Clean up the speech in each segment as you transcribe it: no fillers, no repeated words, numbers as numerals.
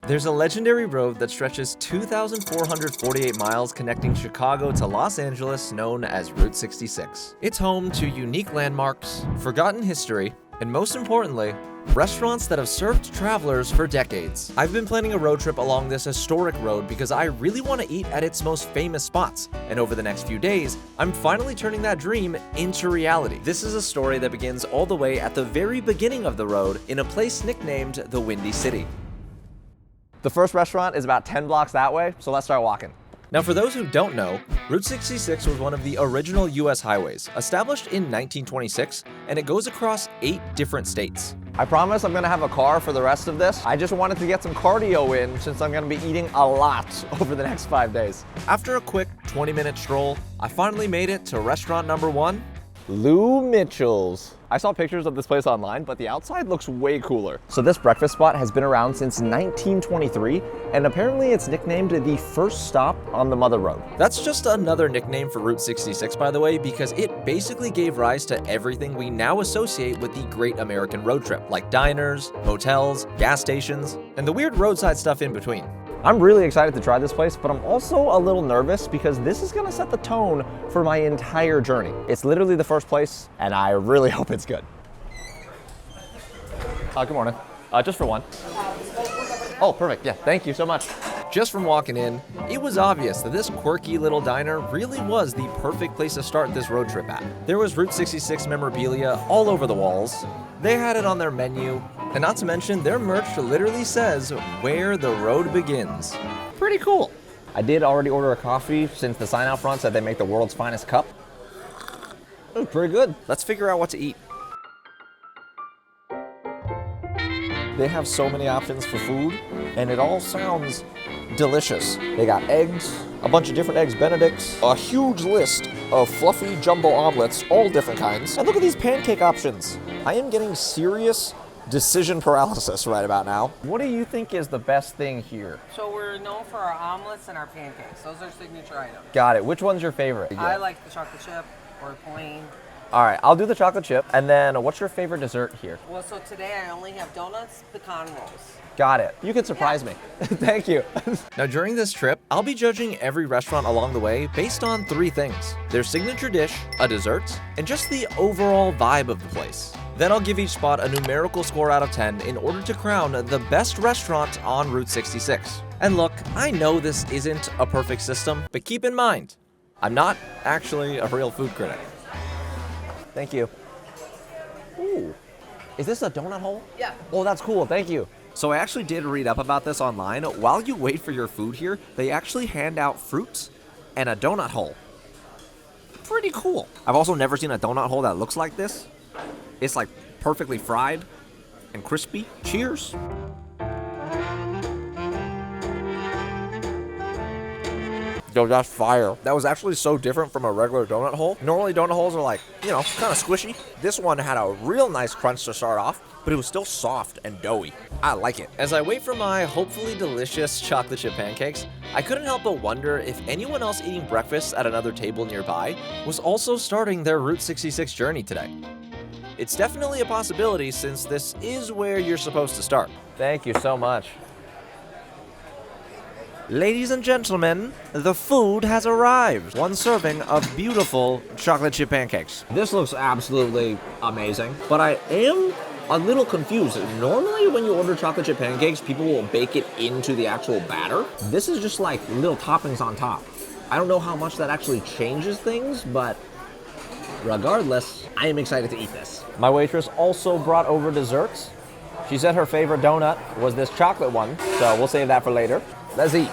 There's a legendary road that stretches 2,448 miles connecting Chicago to Los Angeles known as Route 66. It's home to unique landmarks, forgotten history, and most importantly, restaurants that have served travelers for decades. I've been planning a road trip along this historic road because I really want to eat at its most famous spots, and over the next few days, I'm finally turning that dream into reality. This is a story that begins all the way at the very beginning of the road in a place nicknamed the Windy City. The first restaurant is about 10 blocks that way, so let's start walking. Now, for those who don't know, Route 66 was one of the original US highways, established in 1926, and it goes across 8 different states. I promise I'm gonna have a car for the rest of this. I just wanted to get some cardio in since I'm gonna be eating a lot over the next 5 days. After a quick 20-minute stroll, I finally made it to restaurant number 1, Lou Mitchell's. I saw pictures of this place online, but the outside looks way cooler. So this breakfast spot has been around since 1923, and apparently it's nicknamed the first stop on the Mother Road. That's just another nickname for Route 66, by the way, because it basically gave rise to everything we now associate with the Great American Road Trip, like diners, motels, gas stations, and the weird roadside stuff in between. I'm really excited to try this place, but I'm also a little nervous because this is gonna set the tone for my entire journey. It's literally the first place, and I really hope it's good. Good morning. Just for one. Oh, perfect. Yeah, thank you so much. Just from walking in, it was obvious that this quirky little diner really was the perfect place to start this road trip at. There was Route 66 memorabilia all over the walls. They had it on their menu, and not to mention their merch literally says where the road begins. Pretty cool. I did already order a coffee since the sign out front said they make the world's finest cup. It was pretty good. Let's figure out what to eat. They have so many options for food, and it all sounds delicious. They got eggs, a bunch of different eggs Benedicts, a huge list of fluffy jumbo omelets, all different kinds. And look at these pancake options. I am getting serious decision paralysis right about now. What do you think is the best thing here? So we're known for our omelets and our pancakes. Those are signature items. Got it. Which one's your favorite? I like the chocolate chip or plain. All right, I'll do the chocolate chip. And then what's your favorite dessert here? Well, so today I only have donuts, pecan rolls. Got it. You can surprise me. Thank you. Now during this trip, I'll be judging every restaurant along the way based on 3 things: their signature dish, a dessert, and just the overall vibe of the place. Then I'll give each spot a numerical score out of 10 in order to crown the best restaurant on Route 66. And look, I know this isn't a perfect system, but keep in mind, I'm not actually a real food critic. Thank you. Ooh, is this a donut hole? Yeah. Oh, that's cool, thank you. So I actually did read up about this online. While you wait for your food here, they actually hand out fruits and a donut hole. Pretty cool. I've also never seen a donut hole that looks like this. It's like perfectly fried and crispy. Cheers. Yo, that's fire. That was actually so different from a regular donut hole. Normally donut holes are like, you know, kind of squishy. This one had a real nice crunch to start off, but it was still soft and doughy. I like it. As I wait for my hopefully delicious chocolate chip pancakes, I couldn't help but wonder if anyone else eating breakfast at another table nearby was also starting their Route 66 journey today. It's definitely a possibility since this is where you're supposed to start. Thank you so much. Ladies and gentlemen, the food has arrived. 1 serving of beautiful chocolate chip pancakes. This looks absolutely amazing, but I am a little confused. Normally when you order chocolate chip pancakes, people will bake it into the actual batter. This is just like little toppings on top. I don't know how much that actually changes things, but regardless, I am excited to eat this. My waitress also brought over desserts. She said her favorite donut was this chocolate one, so we'll save that for later. Let's eat.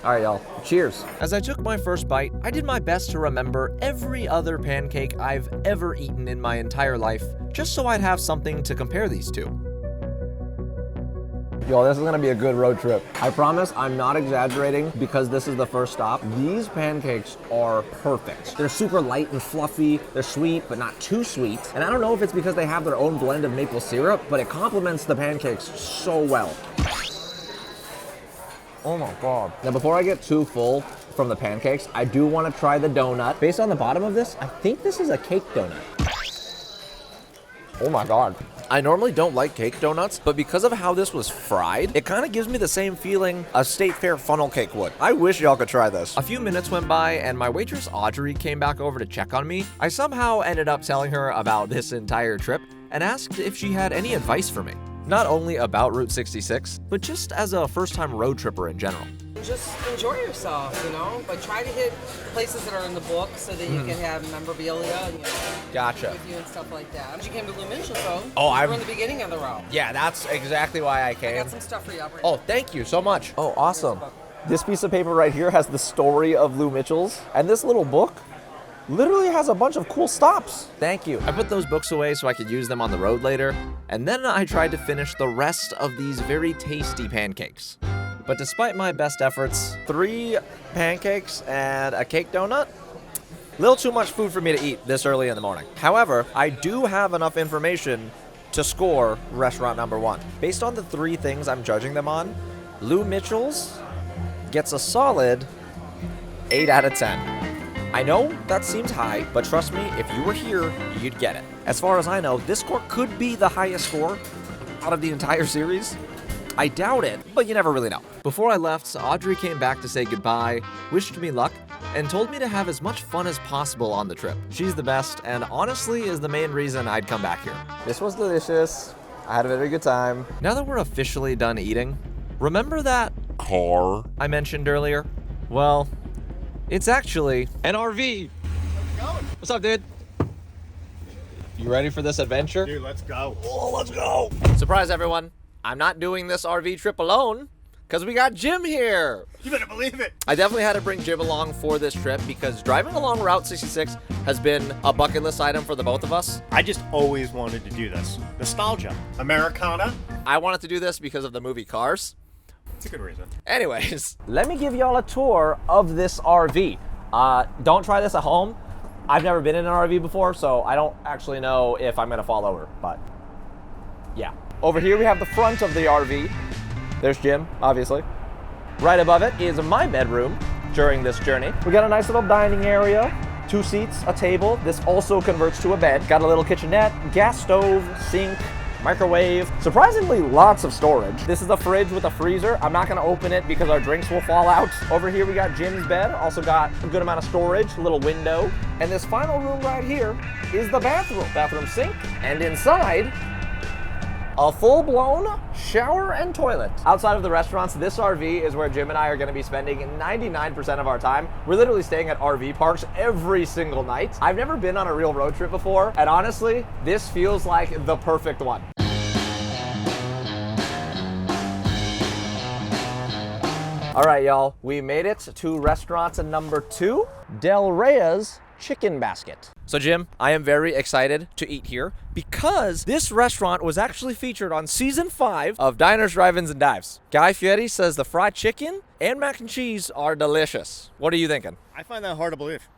All right, y'all. Cheers. As I took my first bite, I did my best to remember every other pancake I've ever eaten in my entire life, just so I'd have something to compare these to. Yo, this is gonna be a good road trip. I promise I'm not exaggerating because this is the first stop. These pancakes are perfect. They're super light and fluffy. They're sweet, but not too sweet. And I don't know if it's because they have their own blend of maple syrup, but it complements the pancakes so well. Oh my God. Now, before I get too full from the pancakes, I do want to try the donut. Based on the bottom of this, I think this is a cake donut. Oh my God. I normally don't like cake donuts, but because of how this was fried, it kind of gives me the same feeling a State Fair funnel cake would. I wish y'all could try this. A few minutes went by and my waitress Audrey came back over to check on me. I somehow ended up telling her about this entire trip and asked if she had any advice for me. Not only about Route 66, but just as a first-time road tripper in general. Just enjoy yourself, you know, but try to hit places that are in the book so that you can have memorabilia and, you know, Gotcha. with you and stuff like that. You came to Blue Mitchell, so Oh, we're in the beginning of the route. Yeah, that's exactly why I I came. got some stuff for you. I'll bring Oh, thank you so much. Oh, awesome. This piece of paper right here has the story of Lou Mitchell's, and this little book literally has a bunch of cool stops. Thank you. I put those books away so I could use them on the road later, and then I tried to finish the rest of these very tasty pancakes. But despite my best efforts, 3 pancakes and a cake donut, a little too much food for me to eat this early in the morning. However, I do have enough information to score restaurant number 1. Based on the 3 things I'm judging them on, Lou Mitchell's gets a solid 8 out of 10. I know that seems high, but trust me, if you were here, you'd get it. As far as I know, this score could be the highest score out of the entire series. I doubt it, but you never really know. Before I left, Audrey came back to say goodbye, wished me luck, and told me to have as much fun as possible on the trip. She's the best, and honestly is the main reason I'd come back here. This was delicious. I had a very good time. Now that we're officially done eating, remember that car I mentioned earlier? Well, it's actually an RV. Let's go. What's up, dude? You ready for this adventure? Dude, let's go. Oh, let's go. Surprise, everyone. I'm not doing this RV trip alone because we got Jim here. You better believe it. I definitely had to bring Jim along for this trip because driving along Route 66 has been a bucket list item for the both of us. I just always wanted to do this. Nostalgia. Americana. I wanted to do this because of the movie Cars. It's a good reason. Anyways, let me give y'all a tour of this RV. Don't try this at home. I've never been in an RV before, so I don't actually know if I'm gonna fall over, but yeah. Over here we have the front of the RV. There's Jim, obviously. Right above it is my bedroom during this journey. We got a nice little dining area, 2 seats, a table. This also converts to a bed. Got a little kitchenette, gas stove, sink, microwave. Surprisingly, lots of storage. This is the fridge with a freezer. I'm not gonna open it because our drinks will fall out. Over here we got Jim's bed. Also got a good amount of storage, a little window. And this final room right here is the bathroom. Bathroom sink, and inside, a full-blown shower and toilet. Outside of the restaurants, this RV is where Jim and I are gonna be spending 99% of our time. We're literally staying at RV parks every single night. I've never been on a real road trip before, and honestly, this feels like the perfect one. All right, y'all, we made it to restaurant number 2, Del Rhea's Chicken Basket. So Jim, I am very excited to eat here because this restaurant was actually featured on season 5 of Diners, Drive-Ins, and Dives. Guy Fieri says the fried chicken and mac and cheese are delicious. What are you thinking? I find that hard to believe.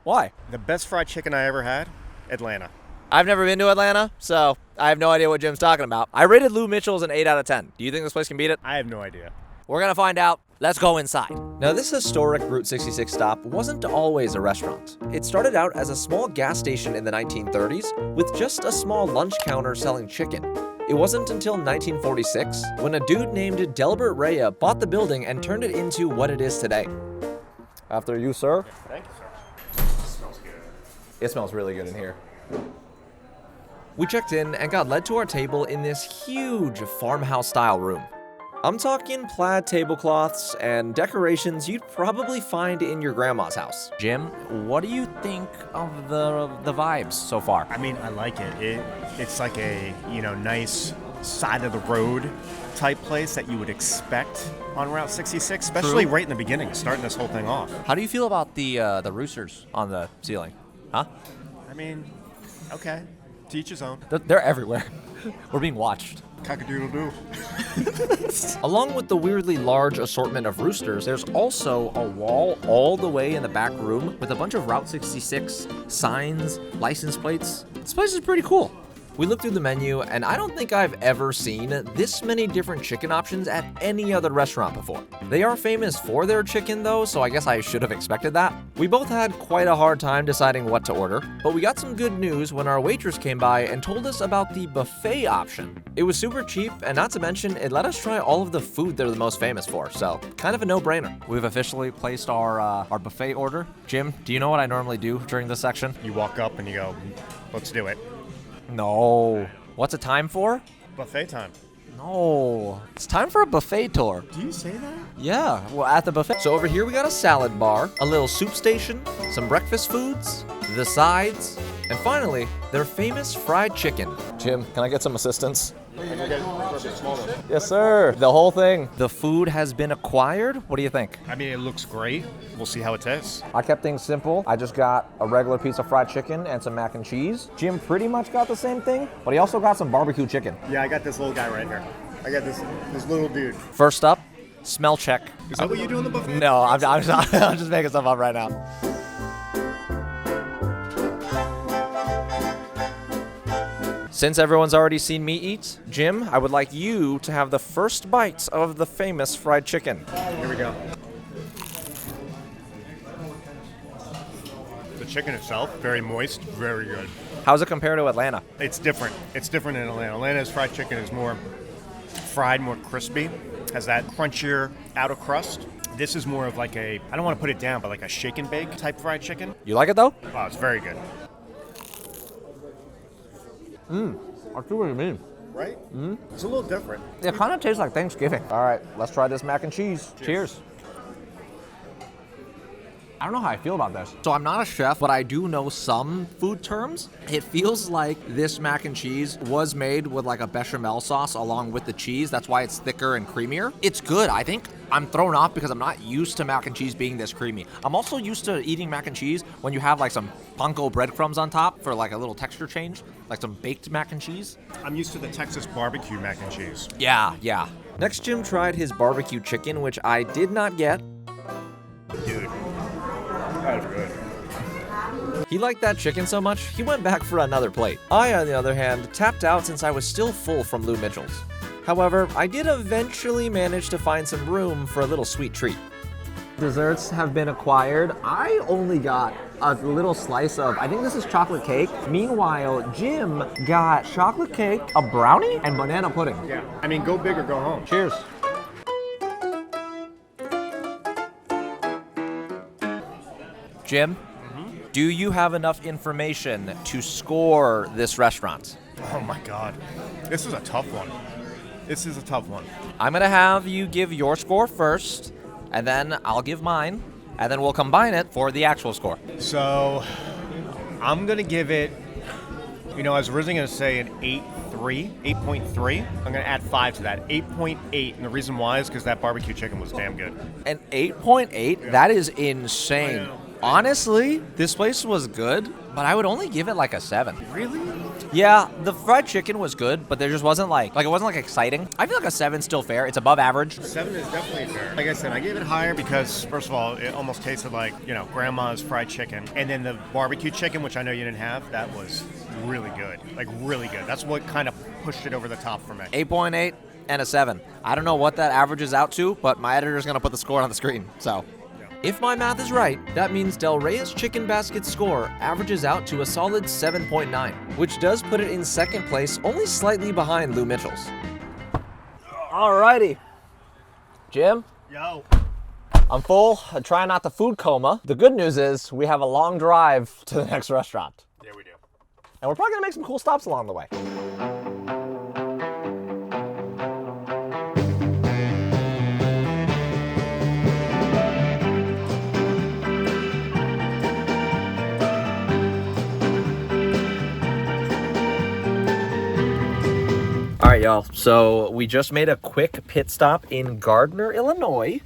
Why? The best fried chicken I ever had, Atlanta. I've never been to Atlanta, so I have no idea what Jim's talking about. I rated Lou Mitchell's an 8 out of 10. Do you think this place can beat it? I have no idea. We're gonna find out. Let's go inside. Now, this historic Route 66 stop wasn't always a restaurant. It started out as a small gas station in the 1930s with just a small lunch counter selling chicken. It wasn't until 1946 when a dude named Delbert Rhea bought the building and turned it into what it is today. After you, sir. Thank you, sir. It smells good. It smells really good in here. We checked in and got led to our table in this huge farmhouse-style room. I'm talking plaid tablecloths and decorations you'd probably find in your grandma's house. Jim, what do you think of the vibes so far? I mean, I like it. It's like a, nice side of the road type place that you would expect on Route 66, especially True. right in the beginning, starting this whole thing off. How do you feel about the roosters on the ceiling? Huh? I mean, okay. To each his own. They're everywhere. We're being watched. Cock-a-doodle-doo. Along with the weirdly large assortment of roosters, there's also a wall all the way in the back room with a bunch of Route 66 signs, license plates. This place is pretty cool. We looked through the menu, and I don't think I've ever seen this many different chicken options at any other restaurant before. They are famous for their chicken though, so I guess I should have expected that. We both had quite a hard time deciding what to order, but we got some good news when our waitress came by and told us about the buffet option. It was super cheap, and not to mention, it let us try all of the food they're the most famous for, so kind of a no-brainer. We've officially placed our buffet order. Jim, do you know what I normally do during this section? You walk up and you go, let's do it. No. What's it time for? Buffet time. No. It's time for a buffet tour. Do you say that? Yeah, well, at the buffet. So over here we got a salad bar, a little soup station, some breakfast foods, the sides, and finally, their famous fried chicken. Jim, can I get some assistance? Yes, sir. The whole thing. The food has been acquired. What do you think? I mean, it looks great. We'll see how it tastes. I kept things simple. I just got a regular piece of fried chicken and some mac and cheese. Jim pretty much got the same thing, but he also got some barbecue chicken. Yeah, I got this little guy right here. I got this little dude. First up, smell check. Is that what you do in the buffet? No, I'm just making stuff up right now. Since everyone's already seen me eat, Jim, I would like you to have the first bite of the famous fried chicken. Here we go. The chicken itself, very moist, very good. How's it compare to Atlanta? It's different. It's different in Atlanta. Atlanta's fried chicken is more fried, more crispy, has that crunchier outer crust. This is more of like a, I don't want to put it down, but like a shake and bake type fried chicken. You like it though? Oh, it's very good. I see what you mean. Right? It's a little different. It kind of tastes like Thanksgiving. All right, let's try this mac and cheese. Cheers. I don't know how I feel about this. So I'm not a chef, but I do know some food terms. It feels like this mac and cheese was made with like a bechamel sauce along with the cheese. That's why it's thicker and creamier. It's good. I think I'm thrown off because I'm not used to mac and cheese being this creamy. I'm also used to eating mac and cheese when you have like some panko breadcrumbs on top for like a little texture change, like some baked mac and cheese. I'm used to the Texas barbecue mac and cheese. Yeah. Next, Jim tried his barbecue chicken, which I did not get. Dude, that was good. He liked that chicken so much, he went back for another plate. I, on the other hand, tapped out since I was still full from Lou Mitchell's. However, I did eventually manage to find some room for a little sweet treat. Desserts have been acquired. I only got a little slice of, I think this is chocolate cake. Meanwhile, Jim got chocolate cake, a brownie, and banana pudding. Yeah. I mean, go big or go home. Cheers. Jim, do you have enough information to score this restaurant? Oh my God. This is a tough one. I'm gonna have you give your score first, and then I'll give mine, and then we'll combine it for the actual score. So, I'm gonna give it, I was originally gonna say an 8.3. I'm gonna add 5 to that, 8.8, and the reason why is because that barbecue chicken was damn good. An 8.8? That is insane. Honestly, this place was good, but I would only give it like a 7. Really? Yeah, the fried chicken was good, but there just wasn't like it wasn't like exciting. I feel like a 7's still fair. It's above average. 7 is definitely fair. Like I said, I gave it higher because, first of all, it almost tasted like, grandma's fried chicken. And then the barbecue chicken, which I know you didn't have, that was really good. Like, really good. That's what kind of pushed it over the top for me. 8.8 and a 7. I don't know what that averages out to, but my editor's going to put the score on the screen, so... If my math is right, that means Del Rey's Chicken Basket's score averages out to a solid 7.9, which does put it in second place, only slightly behind Lou Mitchell's. Alrighty. Jim? Yo. I'm full. I try not to food coma. The good news is we have a long drive to the next restaurant. Yeah, we do. And we're probably going to make some cool stops along the way. All right, y'all. So we just made a quick pit stop in Gardner, Illinois,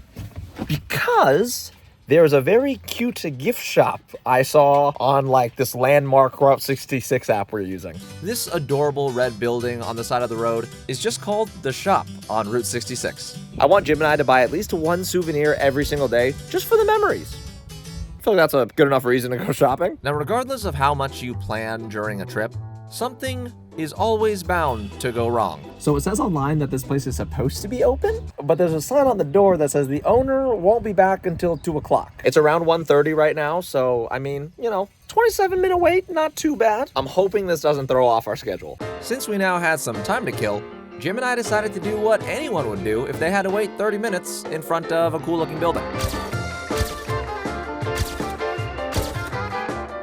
because there's a very cute gift shop I saw on like this landmark Route 66 app we're using. This adorable red building on the side of the road is just called The Shop on Route 66. I want Jim and I to buy at least one souvenir every single day just for the memories. I feel like that's a good enough reason to go shopping. Now, regardless of how much you plan during a trip, something is always bound to go wrong. So it says online that this place is supposed to be open, but there's a sign on the door that says the owner won't be back until 2 o'clock. It's around 1:30 right now, so I mean, 27-minute wait, not too bad. I'm hoping this doesn't throw off our schedule. Since we now had some time to kill, Jim and I decided to do what anyone would do if they had to wait 30 minutes in front of a cool-looking building.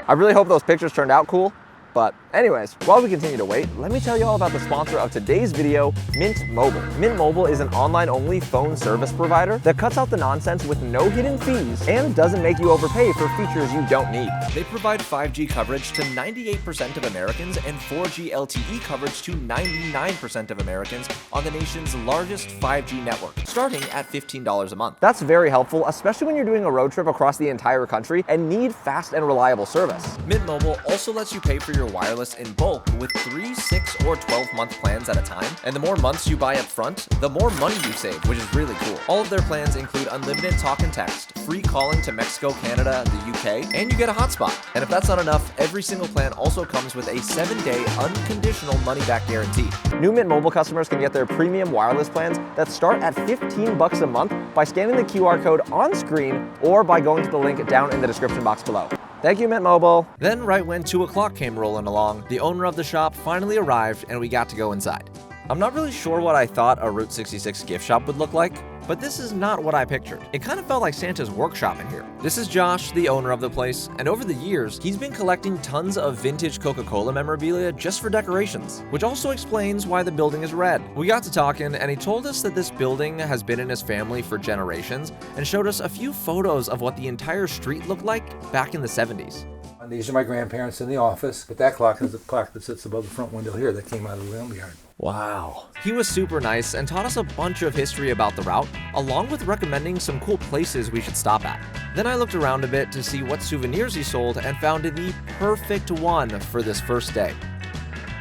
I really hope those pictures turned out cool. But anyways, while we continue to wait, let me tell you all about the sponsor of today's video, Mint Mobile. Mint Mobile is an online-only phone service provider that cuts out the nonsense with no hidden fees and doesn't make you overpay for features you don't need. They provide 5G coverage to 98% of Americans and 4G LTE coverage to 99% of Americans on the nation's largest 5G network, starting at $15 a month. That's very helpful, especially when you're doing a road trip across the entire country and need fast and reliable service. Mint Mobile also lets you pay for your wireless in bulk with 3, 6, or 12-month plans at a time. And the more months you buy up front, the more money you save, which is really cool. All of their plans include unlimited talk and text, free calling to Mexico, Canada, the UK, and you get a hotspot. And if that's not enough, every single plan also comes with a 7-day unconditional money-back guarantee. New Mint Mobile customers can get their premium wireless plans that start at $15 a month by scanning the QR code on screen or by going to the link down in the description box below. Thank you, Mint Mobile. Then, right when 2 o'clock came rolling along, the owner of the shop finally arrived and we got to go inside. I'm not really sure what I thought a Route 66 gift shop would look like, but this is not what I pictured. It kind of felt like Santa's workshop in here. This is Josh, the owner of the place, and over the years, he's been collecting tons of vintage Coca-Cola memorabilia just for decorations, which also explains why the building is red. We got to talking, and he told us that this building has been in his family for generations, and showed us a few photos of what the entire street looked like back in the 70s. These are my grandparents in the office, but that clock is the clock that sits above the front window here that came out of the lumberyard. Wow. He was super nice and taught us a bunch of history about the route, along with recommending some cool places we should stop at. Then I looked around a bit to see what souvenirs he sold and found the perfect one for this first day.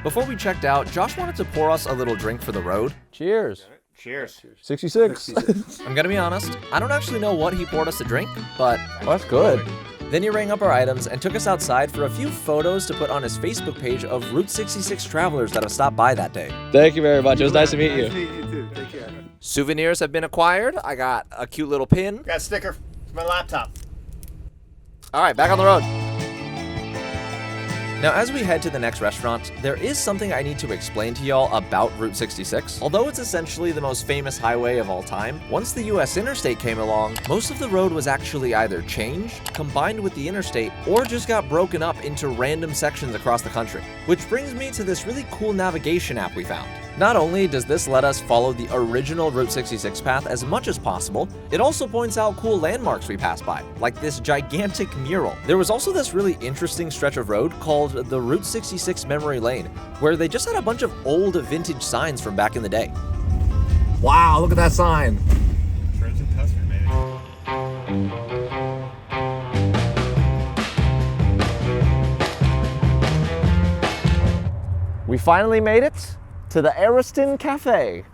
Before we checked out, Josh wanted to pour us a little drink for the road. Cheers. Cheers. 66. I'm gonna be honest, I don't actually know what he poured us to drink, but Well, that's good. then he rang up our items and took us outside for a few photos to put on his Facebook page of Route 66 travelers that have stopped by that day. Thank you very much. It was nice to meet you. You too. Take care. Souvenirs have been acquired. I got a cute little pin. Got a sticker for my laptop. All right, back on the road. Now, as we head to the next restaurant, there is something I need to explain to y'all about Route 66. Although it's essentially the most famous highway of all time, once the US interstate came along, most of the road was actually either changed, combined with the interstate, or just got broken up into random sections across the country. Which brings me to this really cool navigation app we found. Not only does this let us follow the original Route 66 path as much as possible, it also points out cool landmarks we pass by, like this gigantic mural. There was also this really interesting stretch of road called the Route 66 Memory Lane, where they just had a bunch of old vintage signs from back in the day. Wow, look at that sign. Frozen custard, maybe. We finally made it to the Ariston Cafe.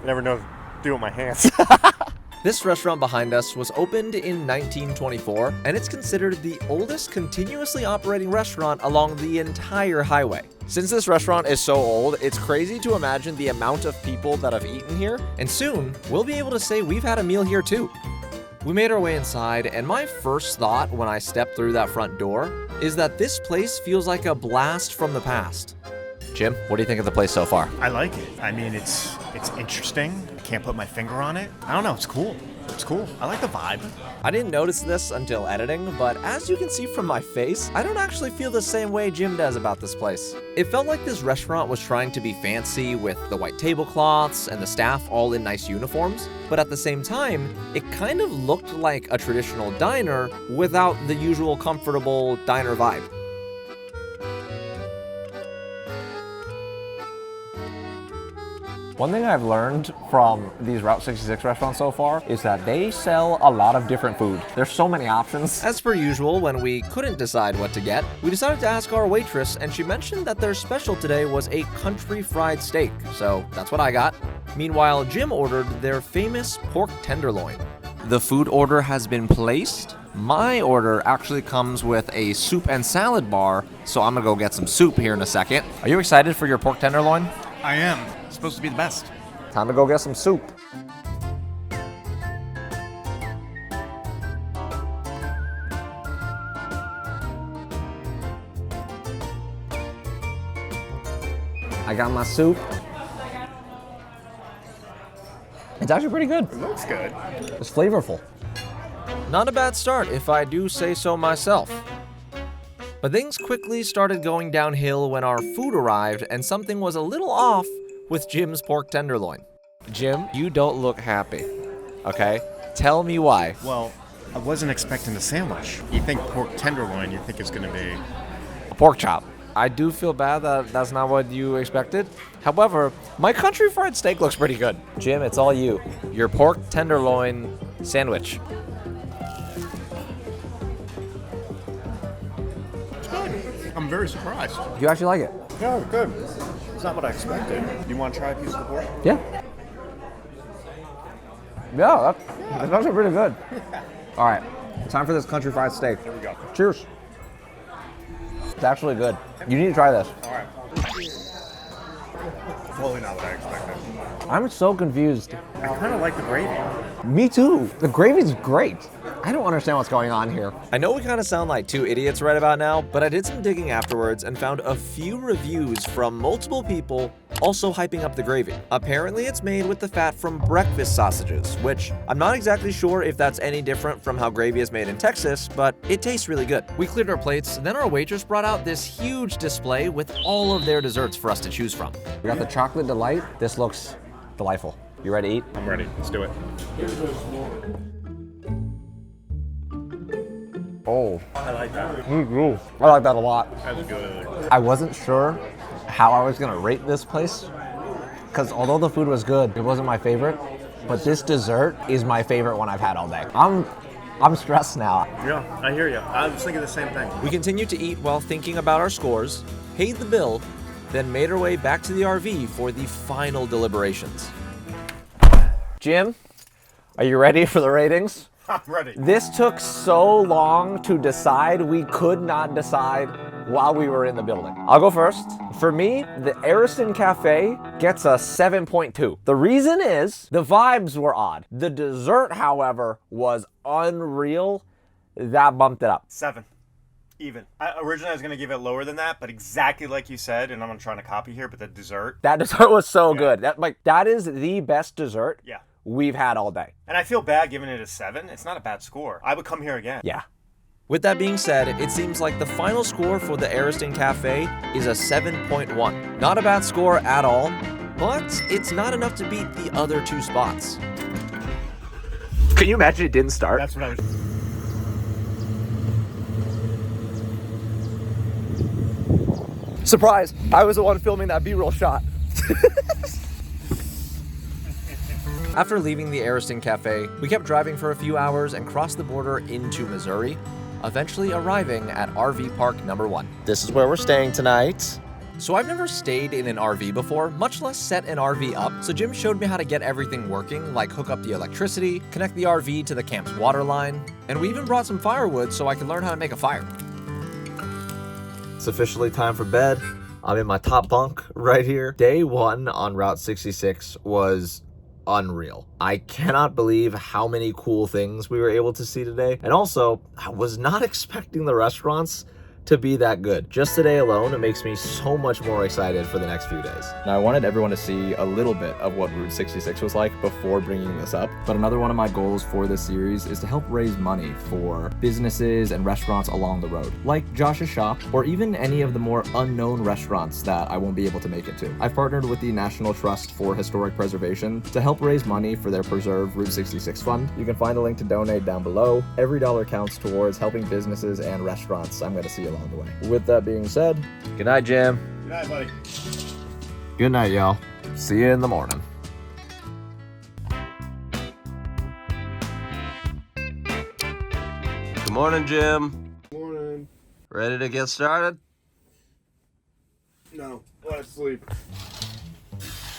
I never know what to do with my hands. This restaurant behind us was opened in 1924, and it's considered the oldest continuously operating restaurant along the entire highway. Since this restaurant is so old, it's crazy to imagine the amount of people that have eaten here, and soon we'll be able to say we've had a meal here too. We made our way inside, and my first thought when I stepped through that front door is that this place feels like a blast from the past. Jim, what do you think of the place so far? I like it. I mean, it's interesting. I can't put my finger on it. I don't know. It's cool. It's cool. I like the vibe. I didn't notice this until editing, but as you can see from my face, I don't actually feel the same way Jim does about this place. It felt like this restaurant was trying to be fancy with the white tablecloths and the staff all in nice uniforms, but at the same time, it kind of looked like a traditional diner without the usual comfortable diner vibe. One thing I've learned from these Route 66 restaurants so far is that they sell a lot of different food. There's so many options. As per usual, when we couldn't decide what to get, we decided to ask our waitress, and she mentioned that their special today was a country fried steak, so that's what I got. Meanwhile, Jim ordered their famous pork tenderloin. The food order has been placed. My order actually comes with a soup and salad bar, so I'm gonna go get some soup here in a second. Are you excited for your pork tenderloin? I am. It's supposed to be the best. Time to go get some soup. I got my soup. It's actually pretty good. It looks good. It's flavorful. Not a bad start, if I do say so myself. But things quickly started going downhill when our food arrived and something was a little off with Jim's pork tenderloin. Jim, you don't look happy, okay? Tell me why. Well, I wasn't expecting the sandwich. You think pork tenderloin, you think it's going to be... A pork chop. I do feel bad that that's not what you expected. However, my country fried steak looks pretty good. Jim, it's all you. Your pork tenderloin sandwich. It's good. I'm very surprised. You actually like it? Yeah, it's good. It's not what I expected. You want to try a piece of the pork? Yeah. Yeah, that's actually pretty good. All right, time for this country fried steak. Here we go. Cheers. It's actually good. You need to try this. All right. Totally not what I expected. I'm so confused. I kind of like the gravy. Me too. The gravy's great. I don't understand what's going on here. I know we kind of sound like two idiots right about now, but I did some digging afterwards and found a few reviews from multiple people also hyping up the gravy. Apparently it's made with the fat from breakfast sausages, which I'm not exactly sure if that's any different from how gravy is made in Texas, but it tastes really good. We cleared our plates, then our waitress brought out this huge display with all of their desserts for us to choose from. We got the chocolate delight. This looks delightful. You ready to eat? I'm ready. Let's do it. Oh, I like that. I like that a lot. That's good. I wasn't sure how I was gonna rate this place, because although the food was good, it wasn't my favorite, but this dessert is my favorite one I've had all day. I'm stressed now. Yeah, I hear you. I was thinking the same thing. We continued to eat while thinking about our scores, paid the bill, then made our way back to the RV for the final deliberations. Jim, are you ready for the ratings? I'm ready. This took so long to decide, we could not decide while we were in the building. I'll go first. For me, the Ariston Cafe gets a 7.2. The reason is the vibes were odd. The dessert, however, was unreal. That bumped it up. 7. Even. Originally, I was going to give it lower than that, but exactly like you said, and I'm trying to copy here, but the dessert. That dessert was so good. That is the best dessert Yeah. we've had all day. And I feel bad giving it a 7. It's not a bad score. I would come here again. Yeah. With that being said, it seems like the final score for the Ariston Cafe is a 7.1. Not a bad score at all, but it's not enough to beat the other two spots. Can you imagine it didn't start? That's what I was... Surprise! I was the one filming that B-roll shot. After leaving the Ariston Cafe, we kept driving for a few hours and crossed the border into Missouri, eventually arriving at RV Park number 1. This is where we're staying tonight. So I've never stayed in an RV before, much less set an RV up, so Jim showed me how to get everything working, like hook up the electricity, connect the RV to the camp's water line, and we even brought some firewood so I could learn how to make a fire. It's officially time for bed. I'm in my top bunk right here. Day 1 on Route 66 was unreal. I cannot believe how many cool things we were able to see today. And also, I was not expecting the restaurants to be that good. Just today alone, it makes me so much more excited for the next few days. Now, I wanted everyone to see a little bit of what Route 66 was like before bringing this up. But another one of my goals for this series is to help raise money for businesses and restaurants along the road, like Josh's shop, or even any of the more unknown restaurants that I won't be able to make it to. I've partnered with the National Trust for Historic Preservation to help raise money for their Preserve Route 66 fund. You can find a link to donate down below. Every dollar counts towards helping businesses and restaurants I'm going to see along the way. With that being said, good night, Jim. Good night, buddy. Good night, y'all. See you in the morning. Good morning, Jim. Morning. Ready to get started? No. Want to sleep.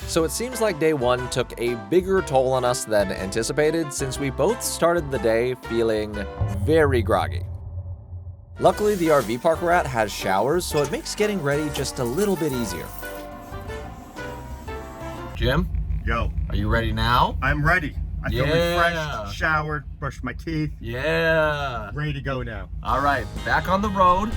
So it seems like day one took a bigger toll on us than anticipated, since we both started the day feeling very groggy. Luckily, the RV park we're at has showers, so it makes getting ready just a little bit easier. Jim, Yo, are you ready now? I'm ready. I feel Yeah. refreshed, showered, brushed my teeth, Yeah. ready to go now. All right, back on the road.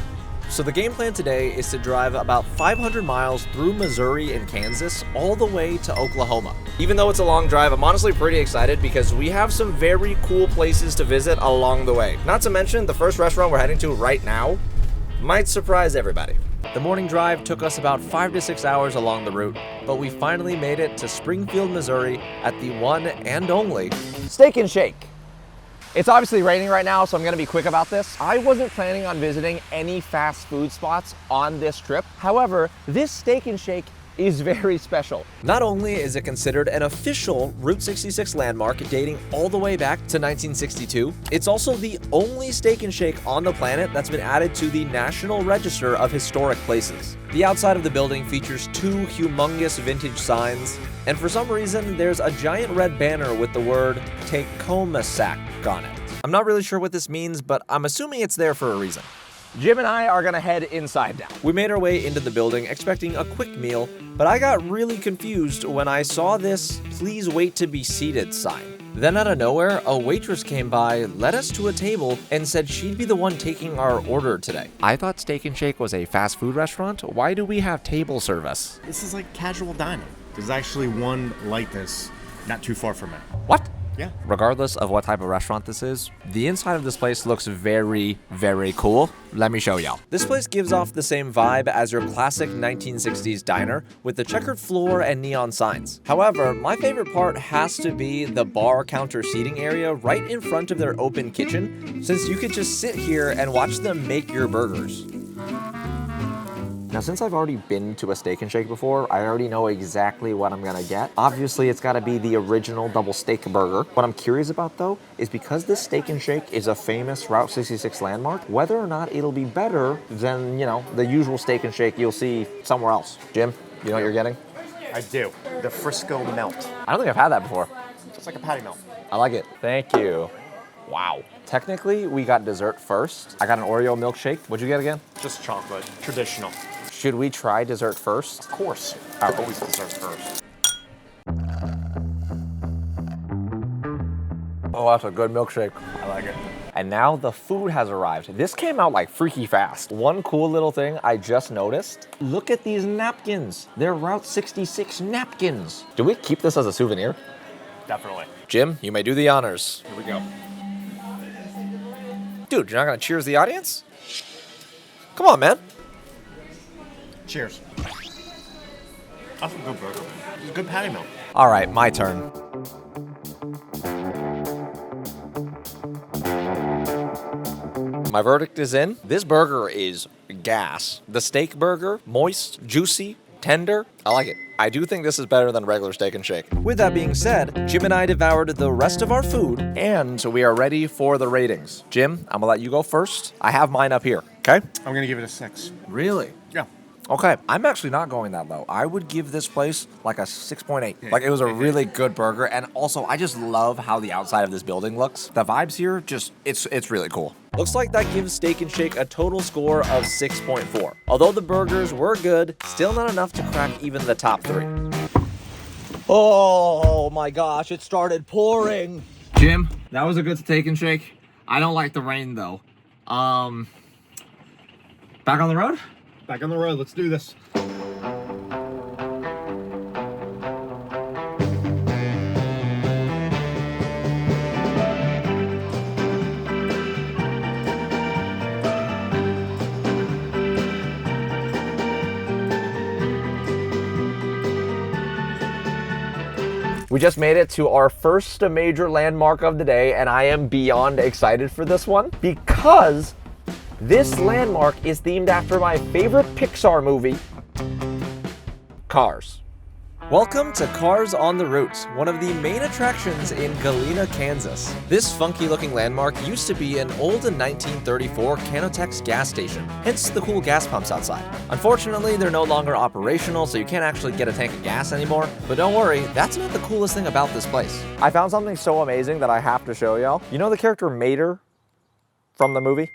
So the game plan today is to drive about 500 miles through Missouri and Kansas all the way to Oklahoma. Even though it's a long drive, I'm honestly pretty excited because we have some very cool places to visit along the way. Not to mention, the first restaurant we're heading to right now might surprise everybody. The morning drive took us about 5 to 6 hours along the route, but we finally made it to Springfield, Missouri at the one and only Steak and Shake. It's obviously raining right now, so I'm gonna be quick about this. I wasn't planning on visiting any fast food spots on this trip. However, this Steak and Shake is very special. Not only is it considered an official Route 66 landmark dating all the way back to 1962, it's also the only Steak and Shake on the planet that's been added to the National Register of Historic Places. The outside of the building features 2 humongous vintage signs, and for some reason, there's a giant red banner with the word Tacoma-sack on it. I'm not really sure what this means, but I'm assuming it's there for a reason. Jim and I are gonna head inside now. We made our way into the building expecting a quick meal, but I got really confused when I saw this "Please wait to be seated" sign. Then out of nowhere, a waitress came by, led us to a table, and said she'd be the one taking our order today. I thought Steak and Shake was a fast food restaurant. Why do we have table service? This is like casual dining. There's actually one like this not too far from me. What? Yeah. Regardless of what type of restaurant this is, the inside of this place looks very, very cool. Let me show y'all. This place gives off the same vibe as your classic 1960s diner with the checkered floor and neon signs. However, my favorite part has to be the bar counter seating area right in front of their open kitchen, since you could just sit here and watch them make your burgers. Now, since I've already been to a Steak and Shake before, I already know exactly what I'm gonna get. Obviously, it's gotta be the original double steak burger. What I'm curious about, though, is because this Steak and Shake is a famous Route 66 landmark, whether or not it'll be better than, the usual Steak and Shake you'll see somewhere else. Jim, you know what you're getting? I do. The Frisco melt. I don't think I've had that before. It's like a patty melt. I like it. Thank you. Wow. Technically, we got dessert first. I got an Oreo milkshake. What'd you get again? Just chocolate. Traditional. Should we try dessert first? Of course. Alright. Always dessert first. Oh, that's a good milkshake. I like it. And now the food has arrived. This came out like freaky fast. One cool little thing I just noticed. Look at these napkins. They're Route 66 napkins. Do we keep this as a souvenir? Definitely. Jim, you may do the honors. Here we go. Dude, you're not gonna cheers the audience? Come on, man. Cheers. That's a good burger. It's a good patty melt. All right, my turn. My verdict is in. This burger is gas. The steak burger, moist, juicy, tender. I like it. I do think this is better than regular Steak and Shake. With that being said, Jim and I devoured the rest of our food, and we are ready for the ratings. Jim, I'm gonna let you go first. I have mine up here, okay? I'm gonna give it a 6. Really? Yeah. Okay, I'm actually not going that low. I would give this place like a 6.8. Like, it was a really good burger, and also I just love how the outside of this building looks. The vibes here, it's really cool. Looks like that gives Steak and Shake a total score of 6.4. Although the burgers were good, still not enough to crack even the top 3. Oh my gosh, it started pouring. Jim, that was a good Steak and Shake. I don't like the rain though. Back on the road? Back on the road. Let's do this. We just made it to our first major landmark of the day, and I am beyond excited for this one because this landmark is themed after my favorite Pixar movie, Cars. Welcome to Cars on the Route, one of the main attractions in Galena, Kansas. This funky-looking landmark used to be an old 1934 Canotex gas station, hence the cool gas pumps outside. Unfortunately, they're no longer operational, so you can't actually get a tank of gas anymore. But don't worry, that's not the coolest thing about this place. I found something so amazing that I have to show y'all. You know the character Mater from the movie?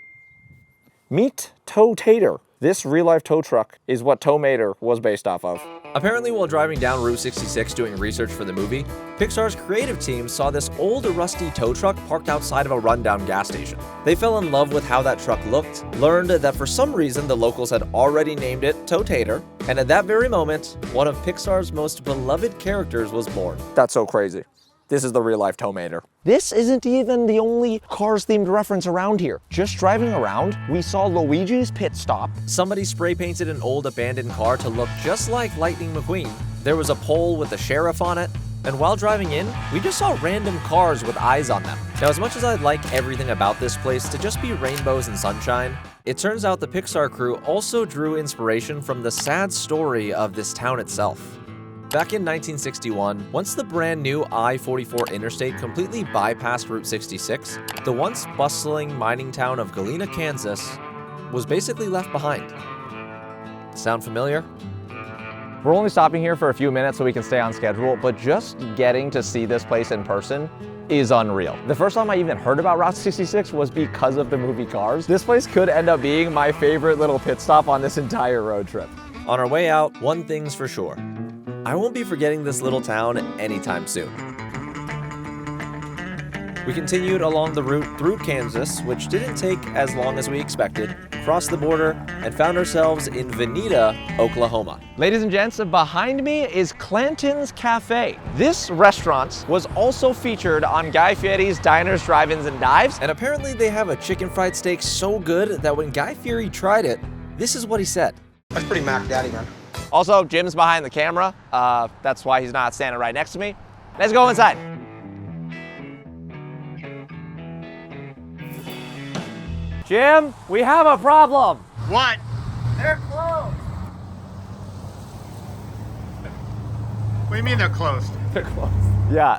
Meet Tow Tater. This real-life tow truck is what Tow Mater was based off of. Apparently, while driving down Route 66 doing research for the movie, Pixar's creative team saw this old rusty tow truck parked outside of a rundown gas station. They fell in love with how that truck looked, learned that for some reason the locals had already named it Tow Tater, and at that very moment, one of Pixar's most beloved characters was born. That's so crazy. This is the real-life Tow Mater. This isn't even the only Cars-themed reference around here. Just driving around, we saw Luigi's Pit Stop. Somebody spray-painted an old abandoned car to look just like Lightning McQueen. There was a pole with the sheriff on it, and while driving in, we just saw random cars with eyes on them. Now, as much as I'd like everything about this place to just be rainbows and sunshine, it turns out the Pixar crew also drew inspiration from the sad story of this town itself. Back in 1961, once the brand new I-44 interstate completely bypassed Route 66, the once bustling mining town of Galena, Kansas was basically left behind. Sound familiar? We're only stopping here for a few minutes so we can stay on schedule, but just getting to see this place in person is unreal. The first time I even heard about Route 66 was because of the movie Cars. This place could end up being my favorite little pit stop on this entire road trip. On our way out, one thing's for sure. I won't be forgetting this little town anytime soon. We continued along the route through Kansas, which didn't take as long as we expected, crossed the border, and found ourselves in Veneta, Oklahoma. Ladies and gents, behind me is Clanton's Cafe. This restaurant was also featured on Guy Fieri's Diners, Drive-Ins, and Dives. And apparently they have a chicken fried steak so good that when Guy Fieri tried it, this is what he said. That's pretty Mac Daddy, man. Also, Jim's behind the camera. That's why he's not standing right next to me. Let's go inside. Jim, we have a problem. What? They're closed. What do you mean they're closed? They're closed. Yeah,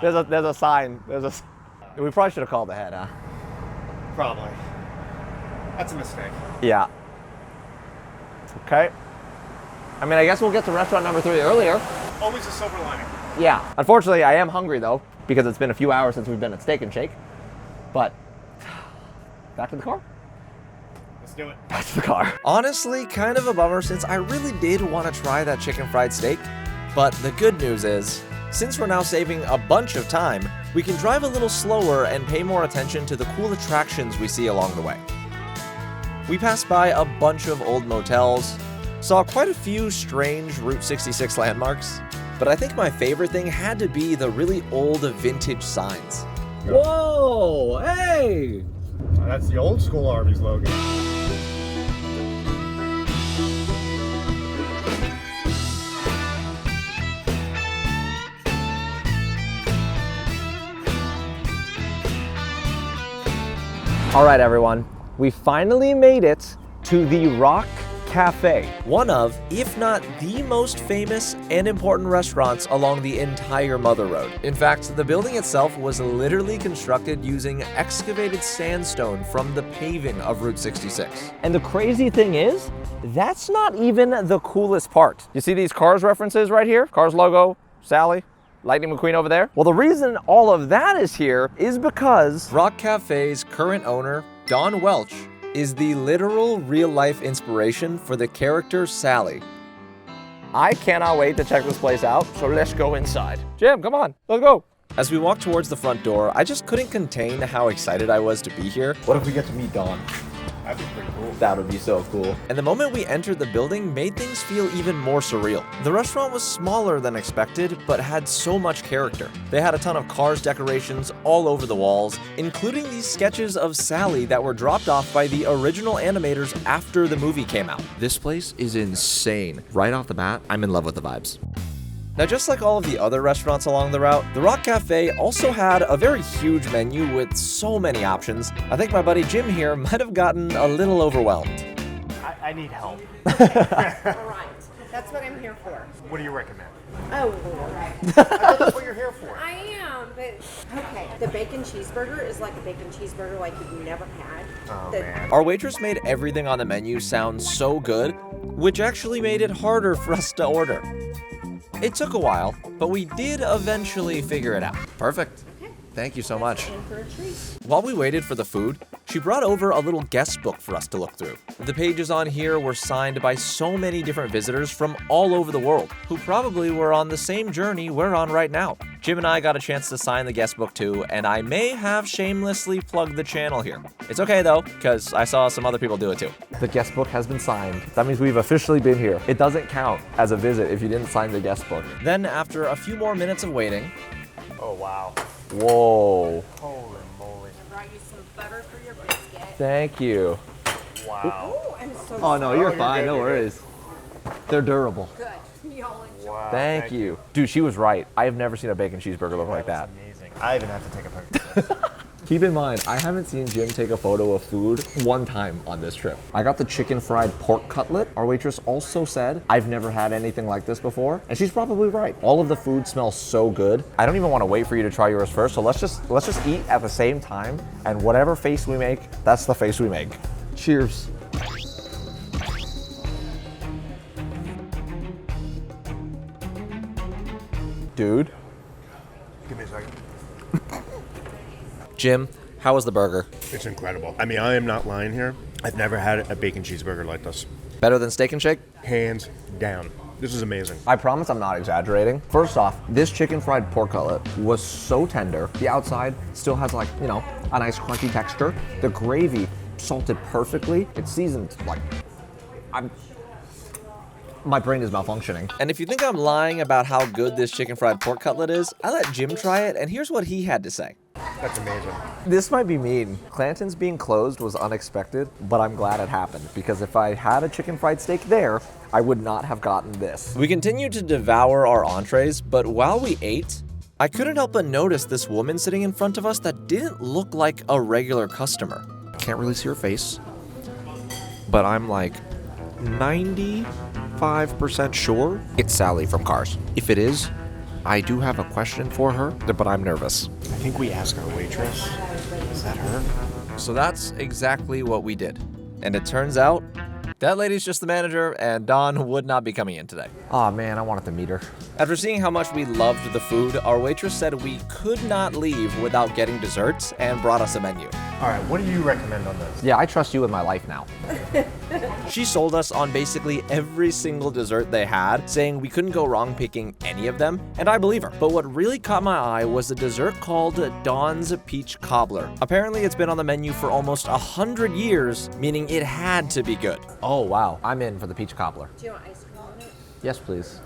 there's a sign. We probably should have called ahead, huh? Probably. That's a mistake. Yeah. Okay. I mean, I guess we'll get to restaurant number 3 earlier. Always a silver lining. Yeah. Unfortunately, I am hungry though, because it's been a few hours since we've been at Steak and Shake. But back to the car. Let's do it. Back to the car. Honestly, kind of a bummer since I really did want to try that chicken fried steak. But the good news is, since we're now saving a bunch of time, we can drive a little slower and pay more attention to the cool attractions we see along the way. We passed by a bunch of old motels, saw quite a few strange Route 66 landmarks, but I think my favorite thing had to be the really old vintage signs. Whoa! Hey! That's the old school Arby's logo. All right, everyone. We finally made it to the Rock Cafe. One of, if not the most famous and important restaurants along the entire Mother Road. In fact, the building itself was literally constructed using excavated sandstone from the paving of Route 66. And the crazy thing is, that's not even the coolest part. You see these Cars references right here? Cars logo, Sally, Lightning McQueen over there. Well, the reason all of that is here is because Rock Cafe's current owner, Don Welch, is the literal real-life inspiration for the character Sally. I cannot wait to check this place out, so let's go inside. Jim, come on, let's go. As we walked towards the front door, I just couldn't contain how excited I was to be here. What if we get to meet Don? That'd be pretty cool. That would be so cool. And the moment we entered the building made things feel even more surreal. The restaurant was smaller than expected, but had so much character. They had a ton of Cars decorations all over the walls, including these sketches of Sally that were dropped off by the original animators after the movie came out. This place is insane. Right off the bat, I'm in love with the vibes. Now, just like all of the other restaurants along the route, the Rock Cafe also had a very huge menu with so many options. I think my buddy Jim here might have gotten a little overwhelmed. I need help. All right. That's what I'm here for. What do you recommend? Oh, Lord. That's what you're here for. I am, but okay. The bacon cheeseburger is like a bacon cheeseburger like you've never had. Oh, The- man. Our waitress made everything on the menu sound so good, which actually made it harder for us to order. It took a while, but we did eventually figure it out. Perfect. Thank you so much. In for a treat. While we waited for the food, she brought over a little guest book for us to look through. The pages on here were signed by so many different visitors from all over the world, who probably were on the same journey we're on right now. Jim and I got a chance to sign the guest book too, and I may have shamelessly plugged the channel here. It's okay though, because I saw some other people do it too. The guest book has been signed. That means we've officially been here. It doesn't count as a visit if you didn't sign the guest book. Then after a few more minutes of waiting, Oh, wow. whoa, Holy moly. I brought you some butter for your biscuit. thank you. Wow. Oh, I'm so Oh no, you're you're fine, good, no you're good. worries. They're durable. good. Y'all enjoy. Wow. Thank you. Dude, she was right. I have never seen a bacon cheeseburger look like that. Amazing. I even have to take a picture of this. Keep in mind, I haven't seen Jim take a photo of food one time on this trip. I got the chicken fried pork cutlet. Our waitress also said, I've never had anything like this before. And she's probably right. All of the food smells so good. I don't even want to wait for you to try yours first. So let's just eat at the same time. And whatever face we make, that's the face we make. Cheers. Dude. Give me a second. Jim, how was the burger? It's incredible. I mean, I am not lying here. I've never had a bacon cheeseburger like this. Better than Steak and Shake? Hands down. This is amazing. I promise I'm not exaggerating. First off, this chicken fried pork cutlet was so tender. The outside still has like, you know, a nice crunchy texture. The gravy salted perfectly. It's seasoned like, my brain is malfunctioning. And if you think I'm lying about how good this chicken fried pork cutlet is, I let Jim try it, and here's what he had to say. That's amazing. This might be mean. Clanton's being closed was unexpected, but I'm glad it happened, because if I had a chicken fried steak there, I would not have gotten this. We continued to devour our entrees, but while we ate, I couldn't help but notice this woman sitting in front of us that didn't look like a regular customer. Can't really see her face, but I'm like 95% sure it's Sally from Cars. If it is, I do have a question for her, but I'm nervous. I think we asked our waitress. Is that her? So that's exactly what we did. And it turns out, that lady's just the manager, and Dawn would not be coming in today. Aw man, I wanted to meet her. After seeing how much we loved the food, our waitress said we could not leave without getting desserts and brought us a menu. All right, what do you recommend on this? Yeah, I trust you with my life now. She sold us on basically every single dessert they had, saying we couldn't go wrong picking any of them, and I believe her. But what really caught my eye was a dessert called Dawn's Peach Cobbler. Apparently it's been on the menu for almost 100 years, meaning it had to be good. Oh wow, I'm in for the peach cobbler. Do you want ice cream on it? Yes, please.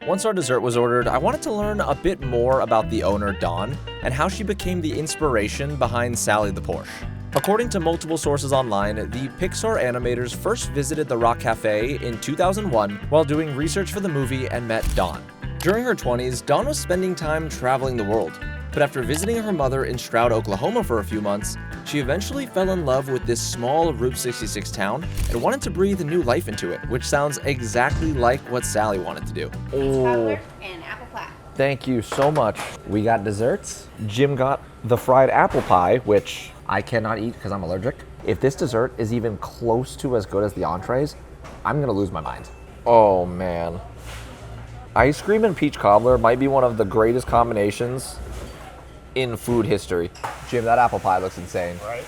Once our dessert was ordered, I wanted to learn a bit more about the owner, Dawn, and how she became the inspiration behind Sally the Porsche. According to multiple sources online, the Pixar animators first visited the Rock Cafe in 2001 while doing research for the movie and met Dawn. During her 20s, Dawn was spending time traveling the world. But after visiting her mother in Stroud, Oklahoma for a few months, she eventually fell in love with this small Route 66 town and wanted to breathe new life into it, which sounds exactly like what Sally wanted to do. Cobbler and apple pie. Thank you so much. We got desserts. Jim got the fried apple pie, which I cannot eat because I'm allergic. If this dessert is even close to as good as the entrees, I'm gonna lose my mind. Oh man. Ice cream and peach cobbler might be one of the greatest combinations in food history. Jim, that apple pie looks insane. Right?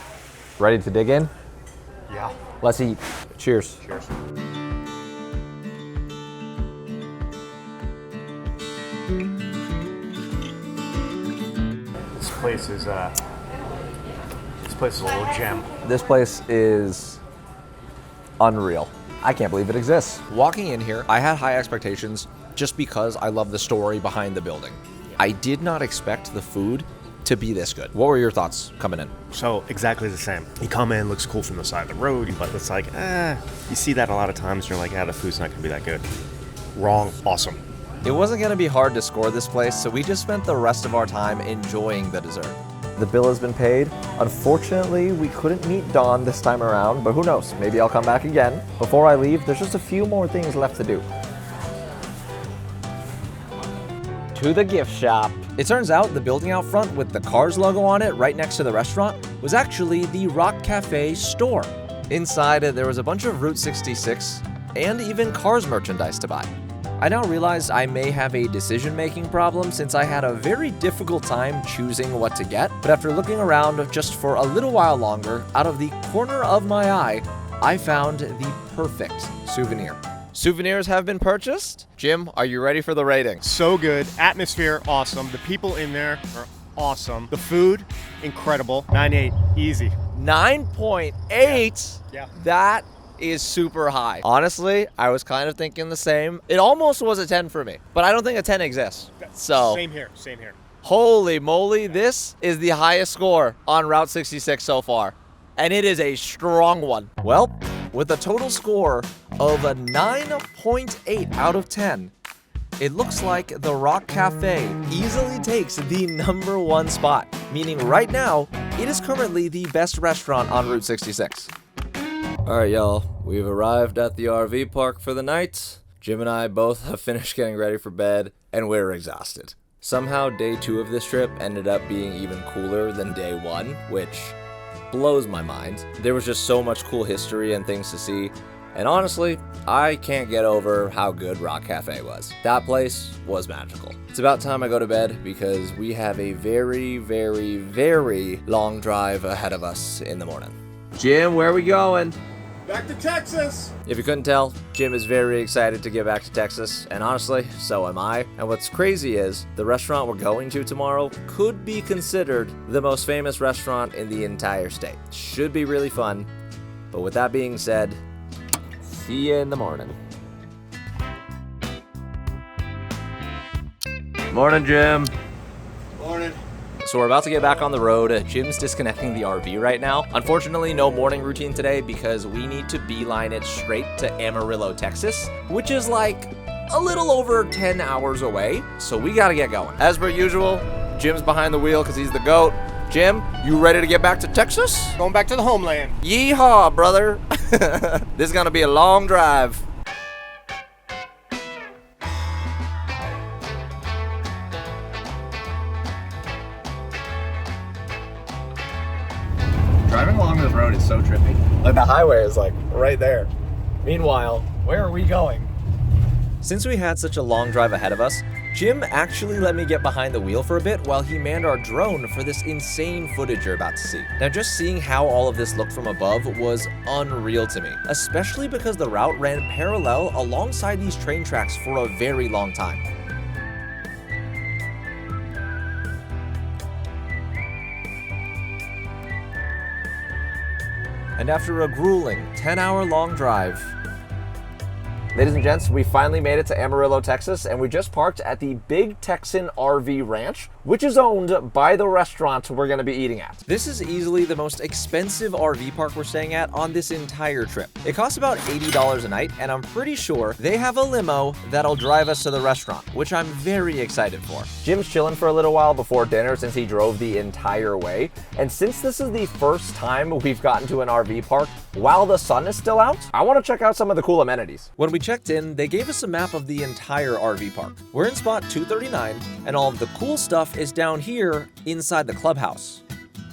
Ready to dig in? Yeah. Let's eat. Cheers. Cheers. This place is a little gem. This place is unreal. I can't believe it exists. Walking in here, I had high expectations just because I love the story behind the building. I did not expect the food to be this good. What were your thoughts coming in? So exactly the same. You come in, looks cool from the side of the road, but it's like, you see that a lot of times. And you're like, the food's not gonna be that good. Wrong. Awesome. It wasn't gonna be hard to score this place, so we just spent the rest of our time enjoying the dessert. The bill has been paid. Unfortunately, we couldn't meet Dawn this time around, but who knows? Maybe I'll come back again. Before I leave, there's just a few more things left to do. to the gift shop. It turns out the building out front with the Cars logo on it right next to the restaurant was actually the Rock Cafe store. Inside, there was a bunch of Route 66 and even Cars merchandise to buy. I now realize I may have a decision-making problem since I had a very difficult time choosing what to get, but after looking around just for a little while longer, out of the corner of my eye, I found the perfect souvenir. Souvenirs have been purchased. Jim, are you ready for the rating? So good. Atmosphere, awesome. The people in there are awesome. The food, incredible. 9.8, easy. 9.8? Yeah. That is super high. Honestly, I was kind of thinking the same. It almost was a 10 for me, but I don't think a 10 exists. So, Same here, same here. holy moly, this is the highest score on Route 66 so far, and it is a strong one. Well, with a total score of a 9.8 out of 10, it looks like the Rock Cafe easily takes the #1 spot, meaning right now, it is currently the best restaurant on Route 66. Alright y'all, we've arrived at the RV park for the night. Jim and I both have finished getting ready for bed, and we're exhausted. Somehow day 2 of this trip ended up being even cooler than day 1, which blows my mind. There was just so much cool history and things to see, and honestly, I can't get over how good Rock Cafe was. That place was magical. It's about time I go to bed because we have a very, very, very long drive ahead of us in the morning. Jim, where are we going? Back to Texas! If you couldn't tell, Jim is very excited to get back to Texas, and honestly, so am I. And what's crazy is, the restaurant we're going to tomorrow could be considered the most famous restaurant in the entire state. Should be really fun, but with that being said, see you in the morning. Morning, Jim. Morning. So we're about to get back on the road. Jim's disconnecting the RV right now. Unfortunately, no morning routine today because we need to beeline it straight to Amarillo, Texas, which is like a little over 10 hours away. So we gotta get going. As per usual, Jim's behind the wheel because he's the GOAT. Jim, you ready to get back to Texas? Going back to the homeland. Yeehaw, brother. This is gonna be a long drive. Driving along this road is so trippy. Like the highway is like right there. Meanwhile, where are we going? Since we had such a long drive ahead of us, Jim actually let me get behind the wheel for a bit while he manned our drone for this insane footage you're about to see. Now just seeing how all of this looked from above was unreal to me, especially because the route ran parallel alongside these train tracks for a very long time. And after a grueling 10-hour-long drive, ladies and gents, we finally made it to Amarillo, Texas, and we just parked at the Big Texan RV Ranch, which is owned by the restaurant we're gonna be eating at. This is easily the most expensive RV park we're staying at on this entire trip. It costs about $80 a night, and I'm pretty sure they have a limo that'll drive us to the restaurant, which I'm very excited for. Jim's chilling for a little while before dinner since he drove the entire way, and since this is the first time we've gotten to an RV park while the sun is still out, I wanna check out some of the cool amenities. When we checked in, they gave us a map of the entire RV park. We're in spot 239, and all of the cool stuff is down here inside the clubhouse.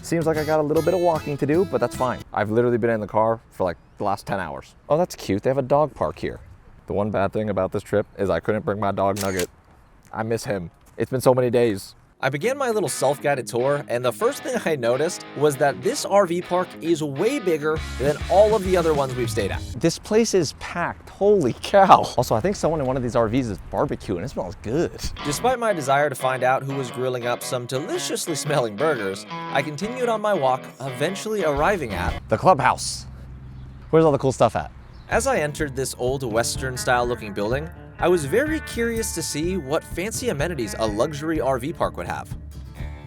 Seems like I got a little bit of walking to do, but that's fine. I've literally been in the car for like the last 10 hours. Oh, that's cute. They have a dog park here. The one bad thing about this trip is I couldn't bring my dog Nugget. I miss him. It's been so many days. I began my little self-guided tour, and the first thing I noticed was that this RV park is way bigger than all of the other ones we've stayed at. This place is packed, holy cow. Also, I think someone in one of these RVs is barbecuing, it smells good. Despite my desire to find out who was grilling up some deliciously smelling burgers, I continued on my walk, eventually arriving at the clubhouse. Where's all the cool stuff at? As I entered this old Western-style looking building, I was very curious to see what fancy amenities a luxury RV park would have.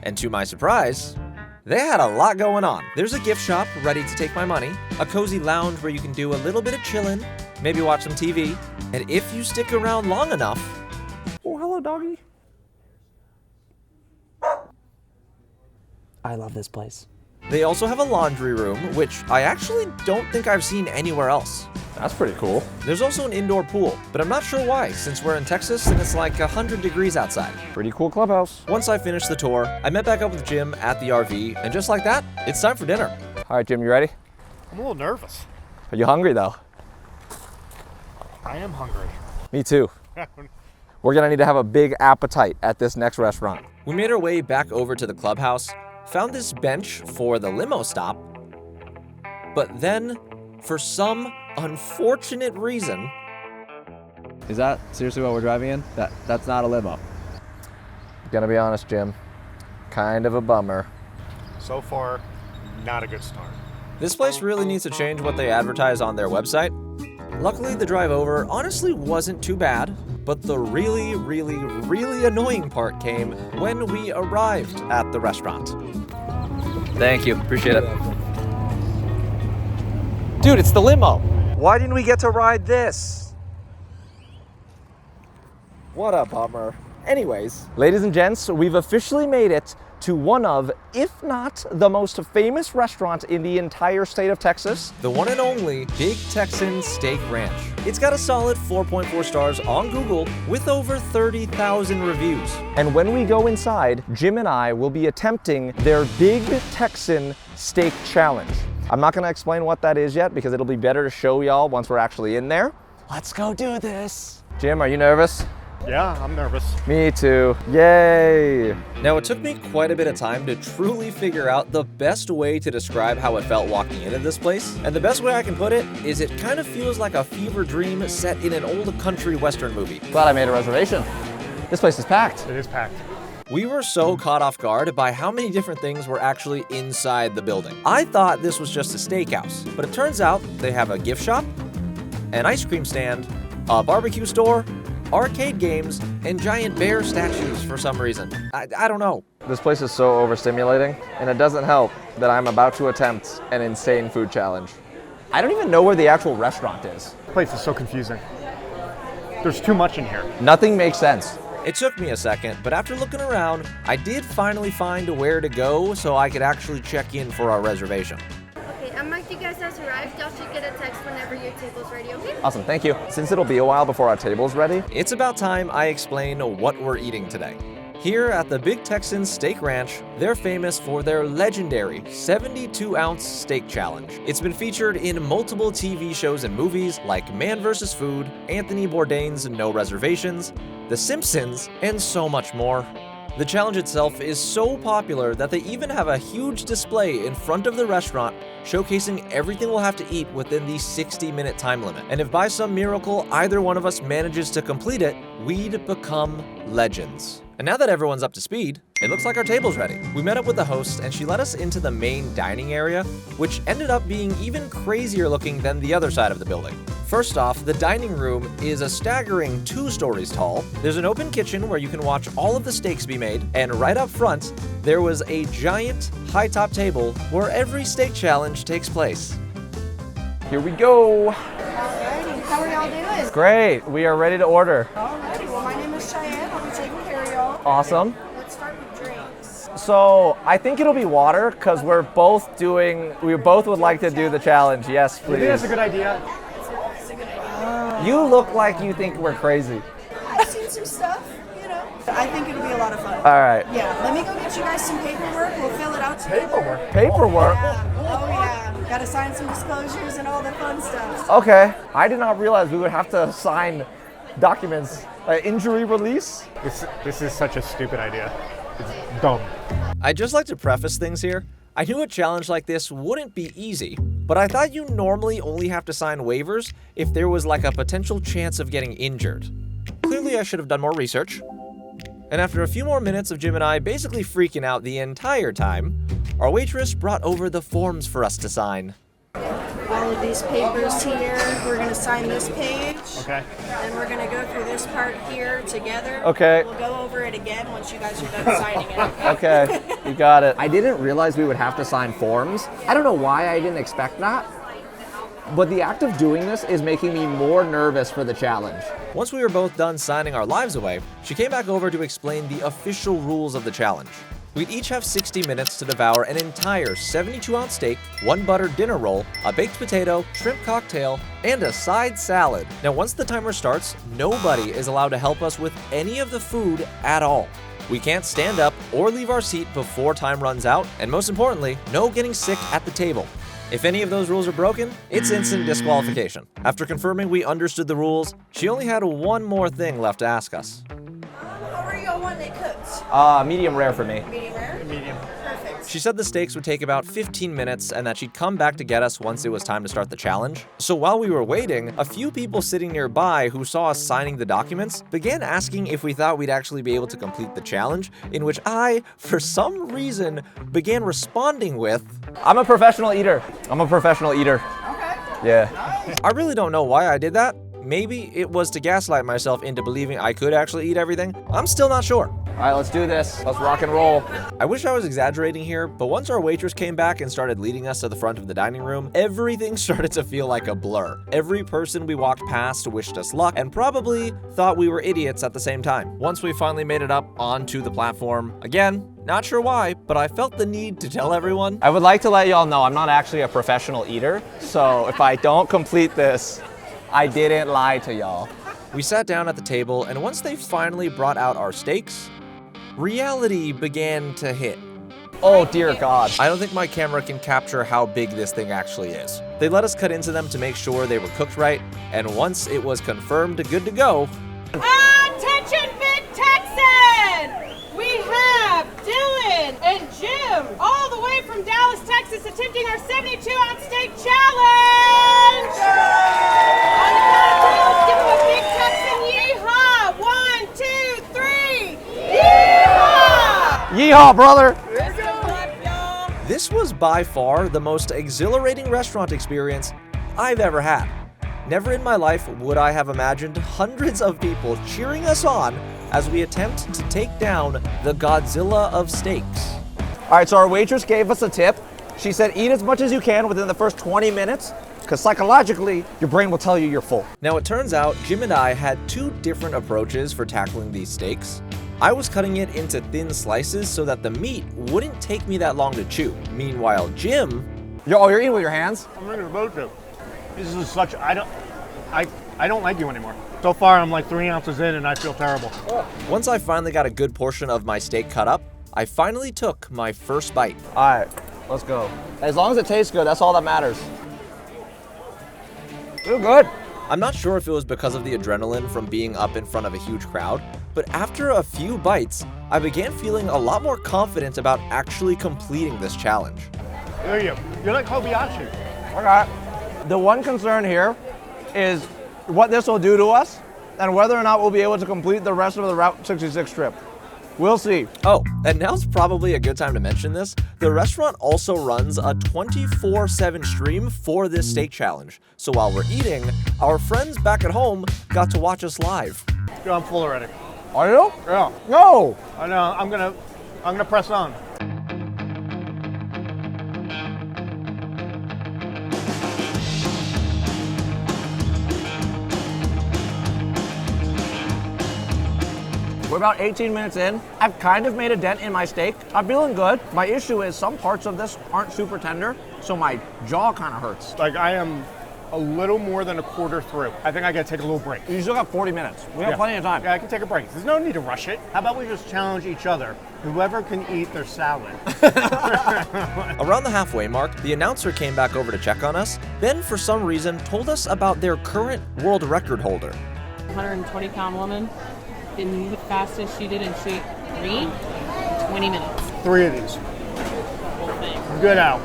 And to my surprise, they had a lot going on. There's a gift shop ready to take my money, a cozy lounge where you can do a little bit of chilling, maybe watch some TV, and if you stick around long enough... Oh, hello, doggy. I love this place. They also have a laundry room, which I actually don't think I've seen anywhere else. That's pretty cool. There's also an indoor pool, but I'm not sure why, since we're in Texas and it's like 100 degrees outside. Pretty cool clubhouse. Once I finished the tour, I met back up with Jim at the RV, and just like that, it's time for dinner. All right, Jim, you ready? I'm a little nervous. Are you hungry though? I am hungry. Me too. We're gonna need to have a big appetite at this next restaurant. We made our way back over to the clubhouse, found this bench for the limo stop, but then, for some unfortunate reason... Is that seriously what we're driving in? That's not a limo. Gonna be honest, Jim, kind of a bummer. So far, not a good start. This place really needs to change what they advertise on their website. Luckily, the drive over honestly wasn't too bad, but the really, really, really annoying part came when we arrived at the restaurant. Thank you, appreciate it. Dude, it's the limo. Why didn't we get to ride this? What a bummer. Anyways, ladies and gents, we've officially made it to one of, if not the most famous restaurant in the entire state of Texas. The one and only Big Texan Steak Ranch. It's got a solid 4.4 stars on Google with over 30,000 reviews. And when we go inside, Jim and I will be attempting their Big Texan Steak Challenge. I'm not gonna explain what that is yet because it'll be better to show y'all once we're actually in there. Let's go do this. Jim, are you nervous? Yeah, I'm nervous. Me too. Yay! Now, it took me quite a bit of time to truly figure out the best way to describe how it felt walking into this place. And the best way I can put it is it kind of feels like a fever dream set in an old country western movie. Glad I made a reservation. This place is packed. It is packed. We were so caught off guard by how many different things were actually inside the building. I thought this was just a steakhouse, but it turns out they have a gift shop, an ice cream stand, a barbecue store, arcade games, and giant bear statues for some reason. I don't know. This place is so overstimulating, and it doesn't help that I'm about to attempt an insane food challenge. I don't even know where the actual restaurant is. The place is so confusing. There's too much in here. Nothing makes sense. It took me a second, but after looking around, I did finally find where to go so I could actually check in for our reservation. Okay, marked you guys as arrived. Y'all should get a text whenever your table's ready, okay? Awesome, thank you. Since it'll be a while before our table's ready, It's about time I explain what we're eating today. Here at the Big Texan Steak Ranch, they're famous for their legendary 72-ounce steak challenge. It's been featured in multiple TV shows and movies like Man vs. Food, Anthony Bourdain's No Reservations, The Simpsons, and so much more. The challenge itself is so popular that they even have a huge display in front of the restaurant showcasing everything we'll have to eat within the 60-minute time limit. And if by some miracle either one of us manages to complete it, we'd become legends. And now that everyone's up to speed, it looks like our table's ready. We met up with the host and she let us into the main dining area, which ended up being even crazier looking than the other side of the building. First off, the dining room is a staggering 2 stories tall. There's an open kitchen where you can watch all of the steaks be made, and right up front, there was a giant high-top table where every steak challenge takes place. here we go. Alrighty, how are y'all doing? Great, we are ready to order. Alrighty, well my name is Cheyenne. I'll be taking care of y'all. Awesome. Let's start with drinks. So I think it'll be water because we both would like to do the challenge. Yes, I think that's a please. good idea. That's a good idea. You look like you think we're crazy. I've seen some stuff, you know. I think it'll be a lot of fun. All right. Yeah, let me go get you guys some paperwork. We'll fill it out together. Paperwork? Yeah. Oh yeah. Gotta sign some disclosures and all the fun stuff. Okay. I did not realize we would have to sign documents. Injury release? This is such a stupid idea. It's dumb. I'd just like to preface things here. I knew a challenge like this wouldn't be easy, but I thought you normally only have to sign waivers if there was like a potential chance of getting injured. Clearly I should have done more research. And after a few more minutes of Jim and I basically freaking out the entire time, our waitress brought over the forms for us to sign. All of these papers here. We're gonna sign this page. Okay. Then we're gonna go through this part here together. Okay. We'll go over it again once you guys are done signing it. Okay, you got it. I didn't realize we would have to sign forms. I don't know why I didn't expect that, but the act of doing this is making me more nervous for the challenge. Once we were both done signing our lives away, she came back over to explain the official rules of the challenge. We'd each have 60 minutes to devour an entire 72-ounce steak, one buttered dinner roll, a baked potato, shrimp cocktail, and a side salad. Now, once the timer starts, nobody is allowed to help us with any of the food at all. We can't stand up or leave our seat before time runs out, and most importantly, no getting sick at the table. If any of those rules are broken, it's instant disqualification. After confirming we understood the rules, she only had one more thing left to ask us. How are you want it cooked? Medium rare for me. Medium rare? Medium. Perfect. She said the steaks would take about 15 minutes and that she'd come back to get us once it was time to start the challenge. So while we were waiting, a few people sitting nearby who saw us signing the documents began asking if we thought we'd actually be able to complete the challenge, in which I, for some reason, began responding with, I'm a professional eater. Okay. Yeah. I really don't know why I did that. Maybe it was to gaslight myself into believing I could actually eat everything. I'm still not sure. All right, let's do this. Let's rock and roll. I wish I was exaggerating here, but once our waitress came back and started leading us to the front of the dining room, everything started to feel like a blur. Every person we walked past wished us luck and probably thought we were idiots at the same time. Once we finally made it up onto the platform, again, not sure why, but I felt the need to tell everyone. I would like to let y'all know I'm not actually a professional eater, so if I don't complete this, I didn't lie to y'all. We sat down at the table, and once they finally brought out our steaks, reality began to hit. Oh dear God. I don't think my camera can capture how big this thing actually is. They let us cut into them to make sure they were cooked right, and once it was confirmed good to go, Attention, Mid-Texan! We have Dylan and Jim all the way from Dallas, Texas, attempting our 72-ounce steak challenge! On the count of three, let's give them a big Texan yeehaw! 1, 2, 3! Yeehaw! Yeehaw, brother. this was by far the most exhilarating restaurant experience I've ever had. Never in my life would I have imagined hundreds of people cheering us on as we attempt to take down the Godzilla of steaks. All right, so our waitress gave us a tip. She said eat as much as you can within the first 20 minutes, because psychologically, your brain will tell you you're full. Now it turns out Jim and I had two different approaches for tackling these steaks. I was cutting it into thin slices so that the meat wouldn't take me that long to chew. Meanwhile, Jim... You're eating with your hands? I'm not about to. This is such, I don't like you anymore. So far, I'm like 3 ounces in and I feel terrible. Once I finally got a good portion of my steak cut up, I finally took my first bite. All right, let's go. As long as it tastes good, that's all that matters. Feel good. I'm not sure if it was because of the adrenaline from being up in front of a huge crowd, but after a few bites, I began feeling a lot more confident about actually completing this challenge. There you go. You're like Kobayashi. Okay. The one concern here is what this will do to us and whether or not we'll be able to complete the rest of the Route 66 trip. We'll see. Oh, and now's probably a good time to mention this. The restaurant also runs a 24/7 stream for this steak challenge. So while we're eating, our friends back at home got to watch us live. Yeah, I'm full already. Are you? Yeah. No. I know. I'm gonna press on. We're about 18 minutes in. I've kind of made a dent in my steak. I'm feeling good. My issue is some parts of this aren't super tender, so my jaw kind of hurts. Like I am a little more than a quarter through. I think I gotta take a little break. You still got 40 minutes. We have plenty of time. Yeah, I can take a break. There's no need to rush it. How about we just challenge each other? Whoever can eat their salad. Around the halfway mark, the announcer came back over to check on us, then for some reason told us about their current world record holder. 120-pound woman didn't move as fast as she did in shape 20 minutes. 3 of these. The whole thing. Good out.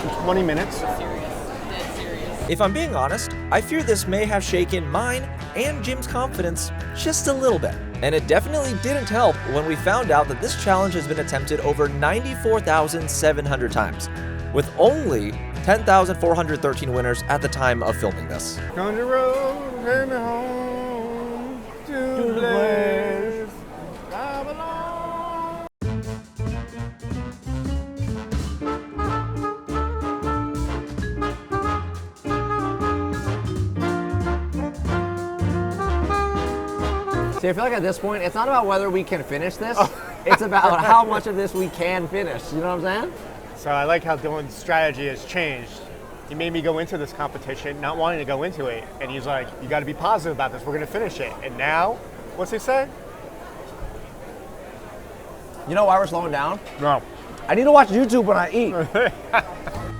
In 20 minutes. Serious. Dead serious. If I'm being honest, I fear this may have shaken mine and Jim's confidence just a little bit. And it definitely didn't help when we found out that this challenge has been attempted over 94,700 times, with only 10,413 winners at the time of filming this. On the road, take me home to the place I belong. See, I feel like at this point, it's not about whether we can finish this. It's about how much of this we can finish. You know what I'm saying? So I like how Dylan's strategy has changed. He made me go into this competition not wanting to go into it, and he's like, you got to be positive about this. We're going to finish it. And now, what's he say? You know why we're slowing down? No. I need to watch YouTube when I eat.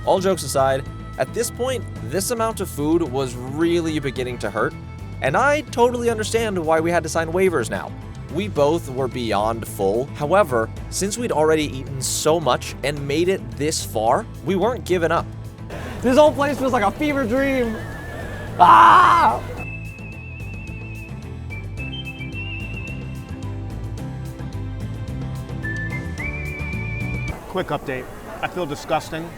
All jokes aside, at this point, this amount of food was really beginning to hurt, and I totally understand why we had to sign waivers now. We both were beyond full. However, since we'd already eaten so much and made it this far, we weren't giving up. This whole place feels like a fever dream. Ah! Quick update. I feel disgusting.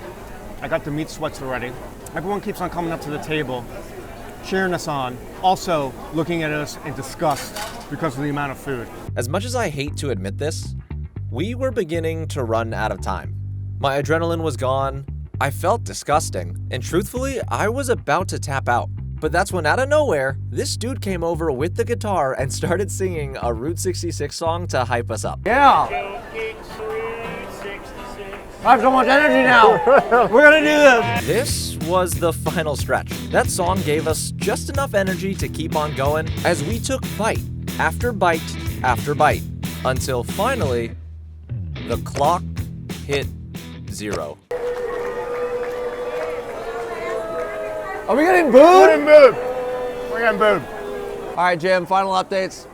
I got the meat sweats already. Everyone keeps on coming up to the table, cheering us on, also looking at us in disgust because of the amount of food. As much as I hate to admit this, we were beginning to run out of time. My adrenaline was gone, I felt disgusting, and truthfully, I was about to tap out. But that's when out of nowhere, this dude came over with the guitar and started singing a Route 66 song to hype us up. Yeah! I have so much energy now. We're gonna do this. This was the final stretch. That song gave us just enough energy to keep on going as we took bite after bite after bite until finally the clock hit 0. Are we getting booed? We're getting booed. We're getting booed. All right, Jim, final updates.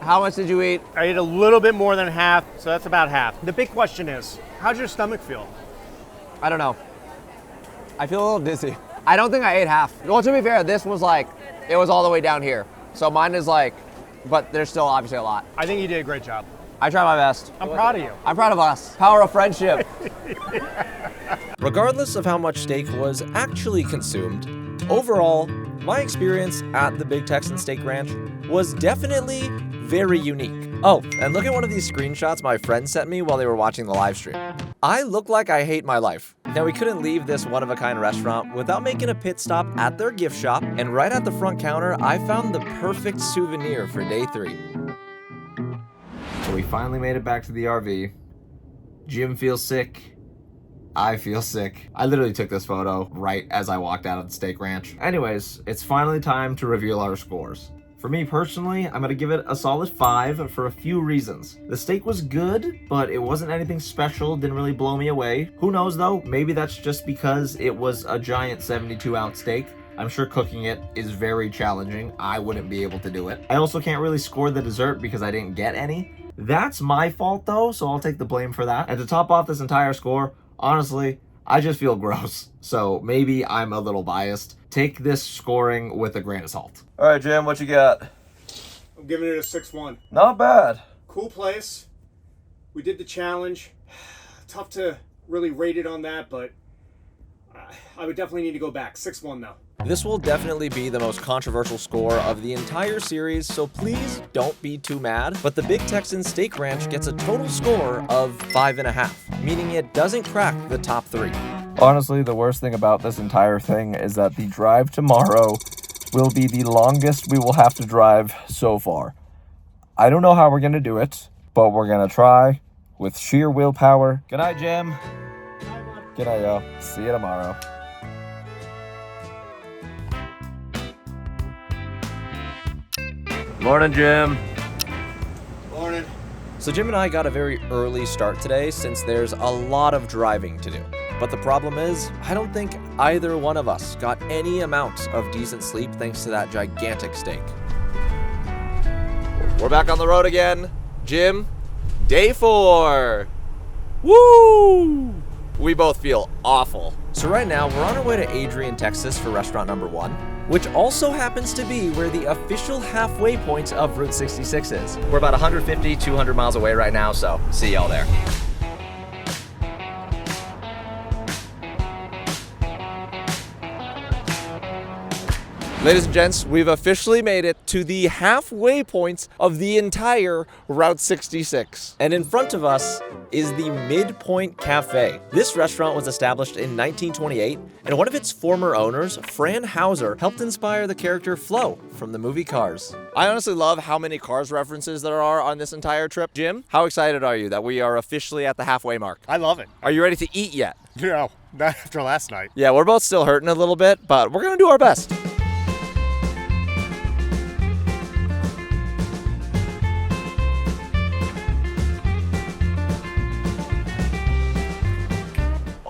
How much did you eat? I ate a little bit more than half, so that's about half. The big question is, how's your stomach feel? I don't know. I feel a little dizzy. I don't think I ate half. Well, to be fair, this was like, it was all the way down here. So mine is like, but there's still obviously a lot. I think you did a great job. I tried my best. I'm proud of you. I'm proud of us. Power of friendship. Regardless of how much steak was actually consumed, overall, my experience at the Big Texan Steak Ranch was definitely very unique. Oh, and look at one of these screenshots my friends sent me while they were watching the live stream. I look like I hate my life. Now, we couldn't leave this one-of-a-kind restaurant without making a pit stop at their gift shop, and right at the front counter, I found the perfect souvenir for day 3. So we finally made it back to the RV. Jim feels sick. I feel sick. I literally took this photo right as I walked out of the steak ranch. Anyways, it's finally time to reveal our scores. For me personally, I'm gonna give it a solid 5 for a few reasons. The steak was good, but it wasn't anything special, didn't really blow me away. Who knows though, maybe that's just because it was a giant 72-ounce steak. I'm sure cooking it is very challenging. I wouldn't be able to do it. I also can't really score the dessert because I didn't get any. That's my fault though, so I'll take the blame for that. And to top off this entire score, honestly, I just feel gross. So maybe I'm a little biased. Take this scoring with a grain of salt. All right, Jim, what you got? I'm giving it a 6-1. Not bad. Cool place. We did the challenge. Tough to really rate it on that, but I would definitely need to go back. 6-1 though. This will definitely be the most controversial score of the entire series, so please don't be too mad. But the Big Texan Steak Ranch gets a total score of 5.5, meaning it doesn't crack the top 3. Honestly, the worst thing about this entire thing is that the drive tomorrow will be the longest we will have to drive so far. I don't know how we're going to do it, but we're going to try with sheer willpower. Good night, Jim. Good night, y'all. See you tomorrow. Morning, Jim. Morning. So Jim and I got a very early start today since there's a lot of driving to do. But the problem is, I don't think either one of us got any amount of decent sleep thanks to that gigantic steak. We're back on the road again. Jim, day 4. Woo! We both feel awful. So right now, we're on our way to Adrian, Texas for restaurant number 1, which also happens to be where the official halfway point of Route 66 is. We're about 150, 200 miles away right now, so see y'all there. Ladies and gents, we've officially made it to the halfway point of the entire Route 66. And in front of us is the Midpoint Cafe. This restaurant was established in 1928, and one of its former owners, Fran Hauser, helped inspire the character Flo from the movie Cars. I honestly love how many Cars references there are on this entire trip. Jim, how excited are you that we are officially at the halfway mark? I love it. Are you ready to eat yet? No, not after last night. Yeah, we're both still hurting a little bit, but we're gonna do our best.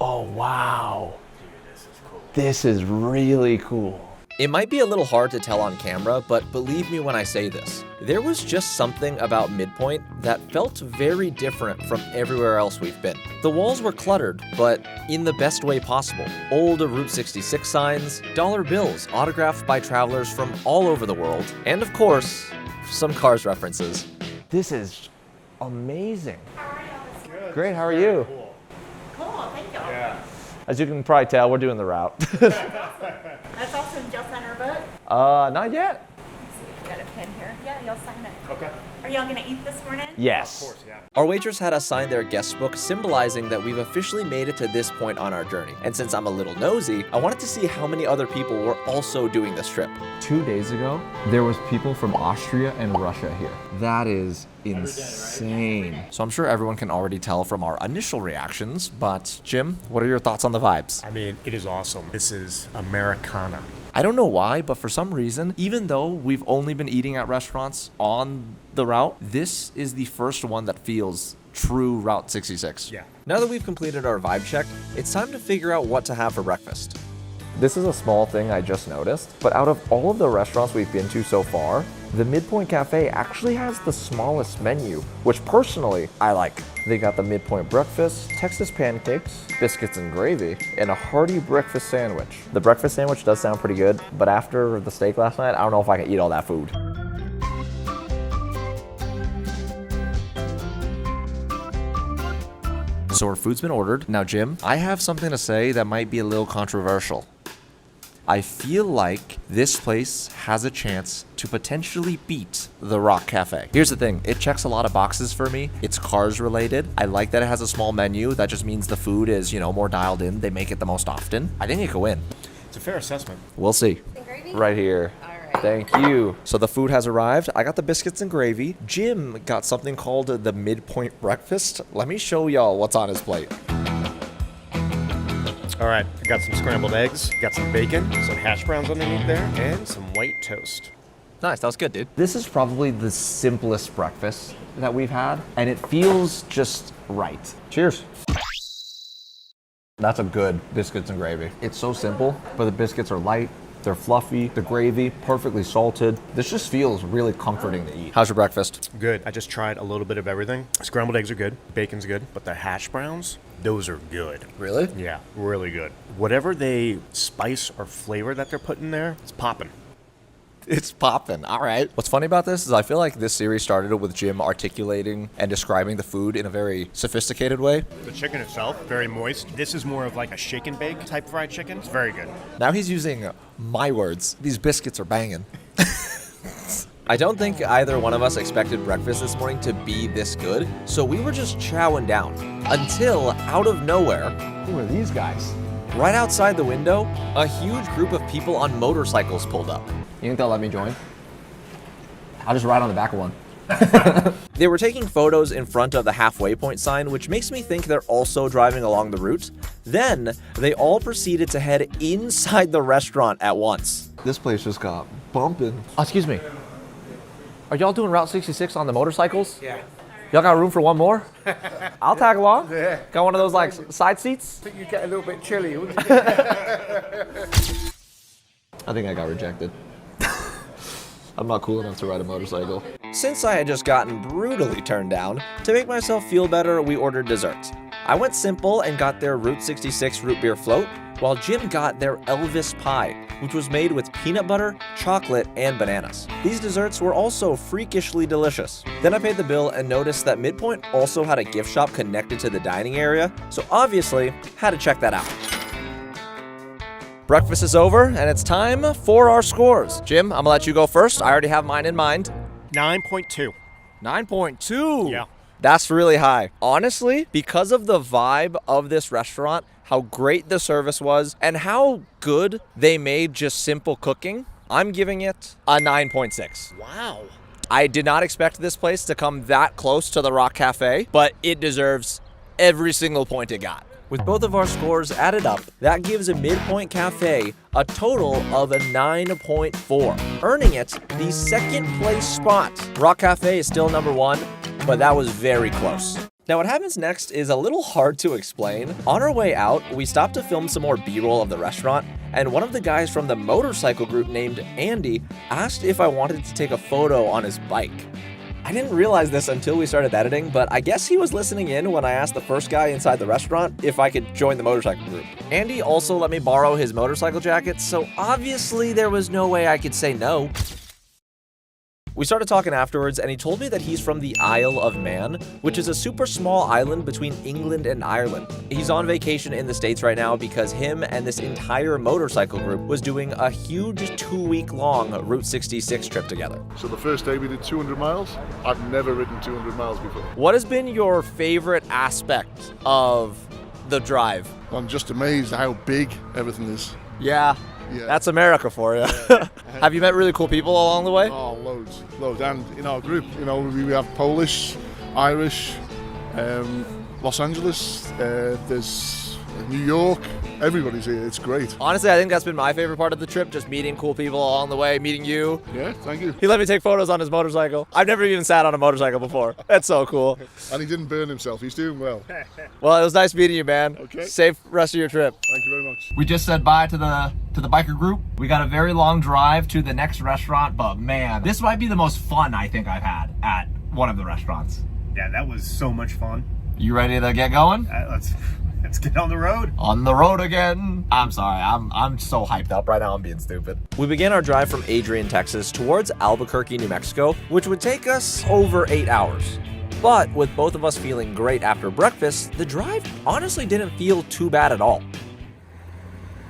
Oh, wow. This is really cool. It might be a little hard to tell on camera, but believe me when I say this. There was just something about Midpoint that felt very different from everywhere else we've been. The walls were cluttered, but in the best way possible. Old Route 66 signs, dollar bills autographed by travelers from all over the world, and of course, some Cars references. This is amazing. Great, how are you? Cool, thank you. Yeah. As you can probably tell, we're doing the route. That's awesome. Did y'all sign our book? Not yet. Let's see if we got a pen here. Yeah, y'all sign it. Okay. Are y'all gonna eat this morning? Yes. Of course, yeah. Our waitress had us sign their guest book, symbolizing that we've officially made it to this point on our journey. And since I'm a little nosy, I wanted to see how many other people were also doing this trip. 2 days ago, there was people from Austria and Russia here. That is insane. So I'm sure everyone can already tell from our initial reactions, but Jim, what are your thoughts on the vibes? I mean, it is awesome. This is Americana. I don't know why, but for some reason, even though we've only been eating at restaurants on the route, this is the first one that feels true Route 66. Yeah. Now that we've completed our vibe check, it's time to figure out what to have for breakfast. This is a small thing I just noticed, but out of all of the restaurants we've been to so far, the Midpoint Cafe actually has the smallest menu, which personally I like. They got the Midpoint breakfast, Texas pancakes, biscuits and gravy, and a hearty breakfast sandwich. The breakfast sandwich does sound pretty good, but after the steak last night, I don't know if I can eat all that food. So our food's been ordered. Now, Jim, I have something to say that might be a little controversial. I feel like this place has a chance to potentially beat the Rock Cafe. Here's the thing, it checks a lot of boxes for me. It's Cars related. I like that it has a small menu. That just means the food is, more dialed in. They make it the most often. I think it could win. It's a fair assessment. We'll see. Right here. All right. Thank you. So the food has arrived. I got the biscuits and gravy. Jim got something called the Midpoint breakfast. Let me show y'all what's on his plate. All right, I got some scrambled eggs, got some bacon, some hash browns underneath there, and some white toast. Nice, that was good, dude. This is probably the simplest breakfast that we've had, and it feels just right. Cheers. That's a good biscuits and gravy. It's so simple, but the biscuits are light, they're fluffy, the gravy, perfectly salted. This just feels really comforting to eat. How's your breakfast? Good. I just tried a little bit of everything. Scrambled eggs are good, bacon's good, but the hash browns, those are good. Really? Yeah, really good. Whatever they spice or flavor that they're putting there, it's popping. It's popping. All right. What's funny about this is I feel like this series started with Jim articulating and describing the food in a very sophisticated way. The chicken itself, very moist. This is more of like a shake and bake type fried chicken. It's very good. Now he's using my words. These biscuits are banging. I don't think either one of us expected breakfast this morning to be this good, so we were just chowing down until out of nowhere, who are these guys? Right outside the window, a huge group of people on motorcycles pulled up. You think they'll let me join? I'll just ride on the back of one. They were taking photos in front of the halfway point sign, which makes me think they're also driving along the route. Then they all proceeded to head inside the restaurant at once. This place just got bumping. Oh, excuse me. Are y'all doing Route 66 on the motorcycles? Yeah. Y'all got room for one more? I'll tag along. Yeah. Got one of those like side seats? I think you get a little bit chilly, wouldn't you? I think I got rejected. I'm not cool enough to ride a motorcycle. Since I had just gotten brutally turned down, to make myself feel better, we ordered desserts. I went simple and got their Route 66 root beer float, while Jim got their Elvis pie, which was made with peanut butter, chocolate, and bananas. These desserts were also freakishly delicious. Then I paid the bill and noticed that Midpoint also had a gift shop connected to the dining area, so obviously had to check that out. Breakfast is over, and it's time for our scores. Jim, I'm gonna let you go first. I already have mine in mind. 9.2. 9.2? Yeah. That's really high. Honestly, because of the vibe of this restaurant, how great the service was, and how good they made just simple cooking, I'm giving it a 9.6. Wow. I did not expect this place to come that close to the Rock Cafe, but it deserves every single point it got. With both of our scores added up, that gives a Midpoint Cafe a total of a 9.4, earning it the second place spot. Rock Cafe is still number 1, but that was very close. Now what happens next is a little hard to explain. On our way out, we stopped to film some more B-roll of the restaurant, and one of the guys from the motorcycle group named Andy asked if I wanted to take a photo on his bike. I didn't realize this until we started editing, but I guess he was listening in when I asked the first guy inside the restaurant if I could join the motorcycle group. Andy also let me borrow his motorcycle jacket, so obviously there was no way I could say no. We started talking afterwards, and he told me that he's from the Isle of Man, which is a super small island between England and Ireland. He's on vacation in the States right now because him and this entire motorcycle group was doing a huge 2-week-long Route 66 trip together. So the first day we did 200 miles. I've never ridden 200 miles before. What has been your favorite aspect of the drive? I'm just amazed how big everything is. Yeah. That's America for you. Have you met really cool people along the way? Oh, loads. And in our group, we have Polish, Irish, Los Angeles, there's New York, everybody's here. It's great. Honestly, I think that's been my favorite part of the trip, just meeting cool people along the way, meeting you. Yeah, thank you. He let me take photos on his motorcycle. I've never even sat on a motorcycle before. That's so cool. And he didn't burn himself. He's doing well. Well, it was nice meeting you, man. Okay. Safe rest of your trip. Thank you very much. We just said bye to the biker group. We got a very long drive to the next restaurant, but man, this might be the most fun I think I've had at one of the restaurants. Yeah, that was so much fun. You ready to get going? Let's get on the road. On the road again. I'm sorry, I'm so hyped up right now. I'm being stupid. We began our drive from Adrian, Texas towards Albuquerque, New Mexico, which would take us over 8 hours. But with both of us feeling great after breakfast, the drive honestly didn't feel too bad at all.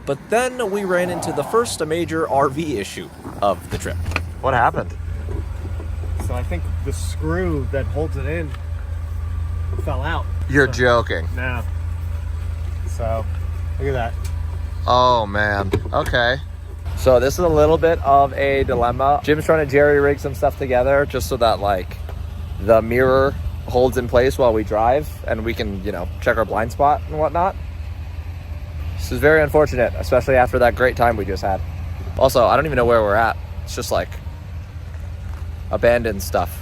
But then we ran into the first major RV issue of the trip. What happened? So I think the screw that holds it in fell out. You're joking. No. So, look at that. Oh man, okay. So this is a little bit of a dilemma. Jim's trying to jerry-rig some stuff together just so that like the mirror holds in place while we drive and we can, check our blind spot and whatnot. This is very unfortunate, especially after that great time we just had. Also, I don't even know where we're at. It's just like abandoned stuff.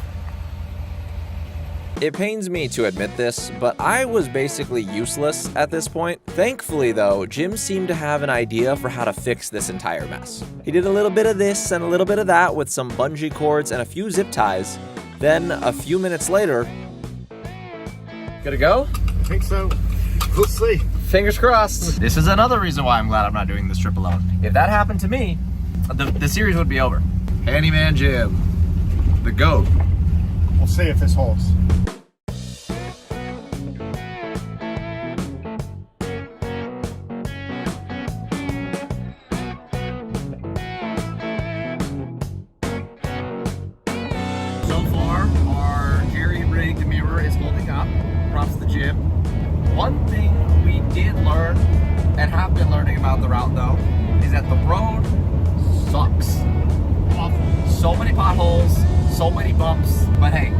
It pains me to admit this, but I was basically useless at this point. Thankfully though, Jim seemed to have an idea for how to fix this entire mess. He did a little bit of this and a little bit of that with some bungee cords and a few zip ties. Then, a few minutes later... Gotta go? I think so. We'll see. Fingers crossed. This is another reason why I'm glad I'm not doing this trip alone. If that happened to me, the series would be over. Handyman Jim, the GOAT. We'll see if this holds. So far, our jerry-rigged mirror is holding up. Props to Jim. One thing we did learn, and have been learning about the route though, is that the road sucks. Awful. So many potholes, so many bumps, but hey,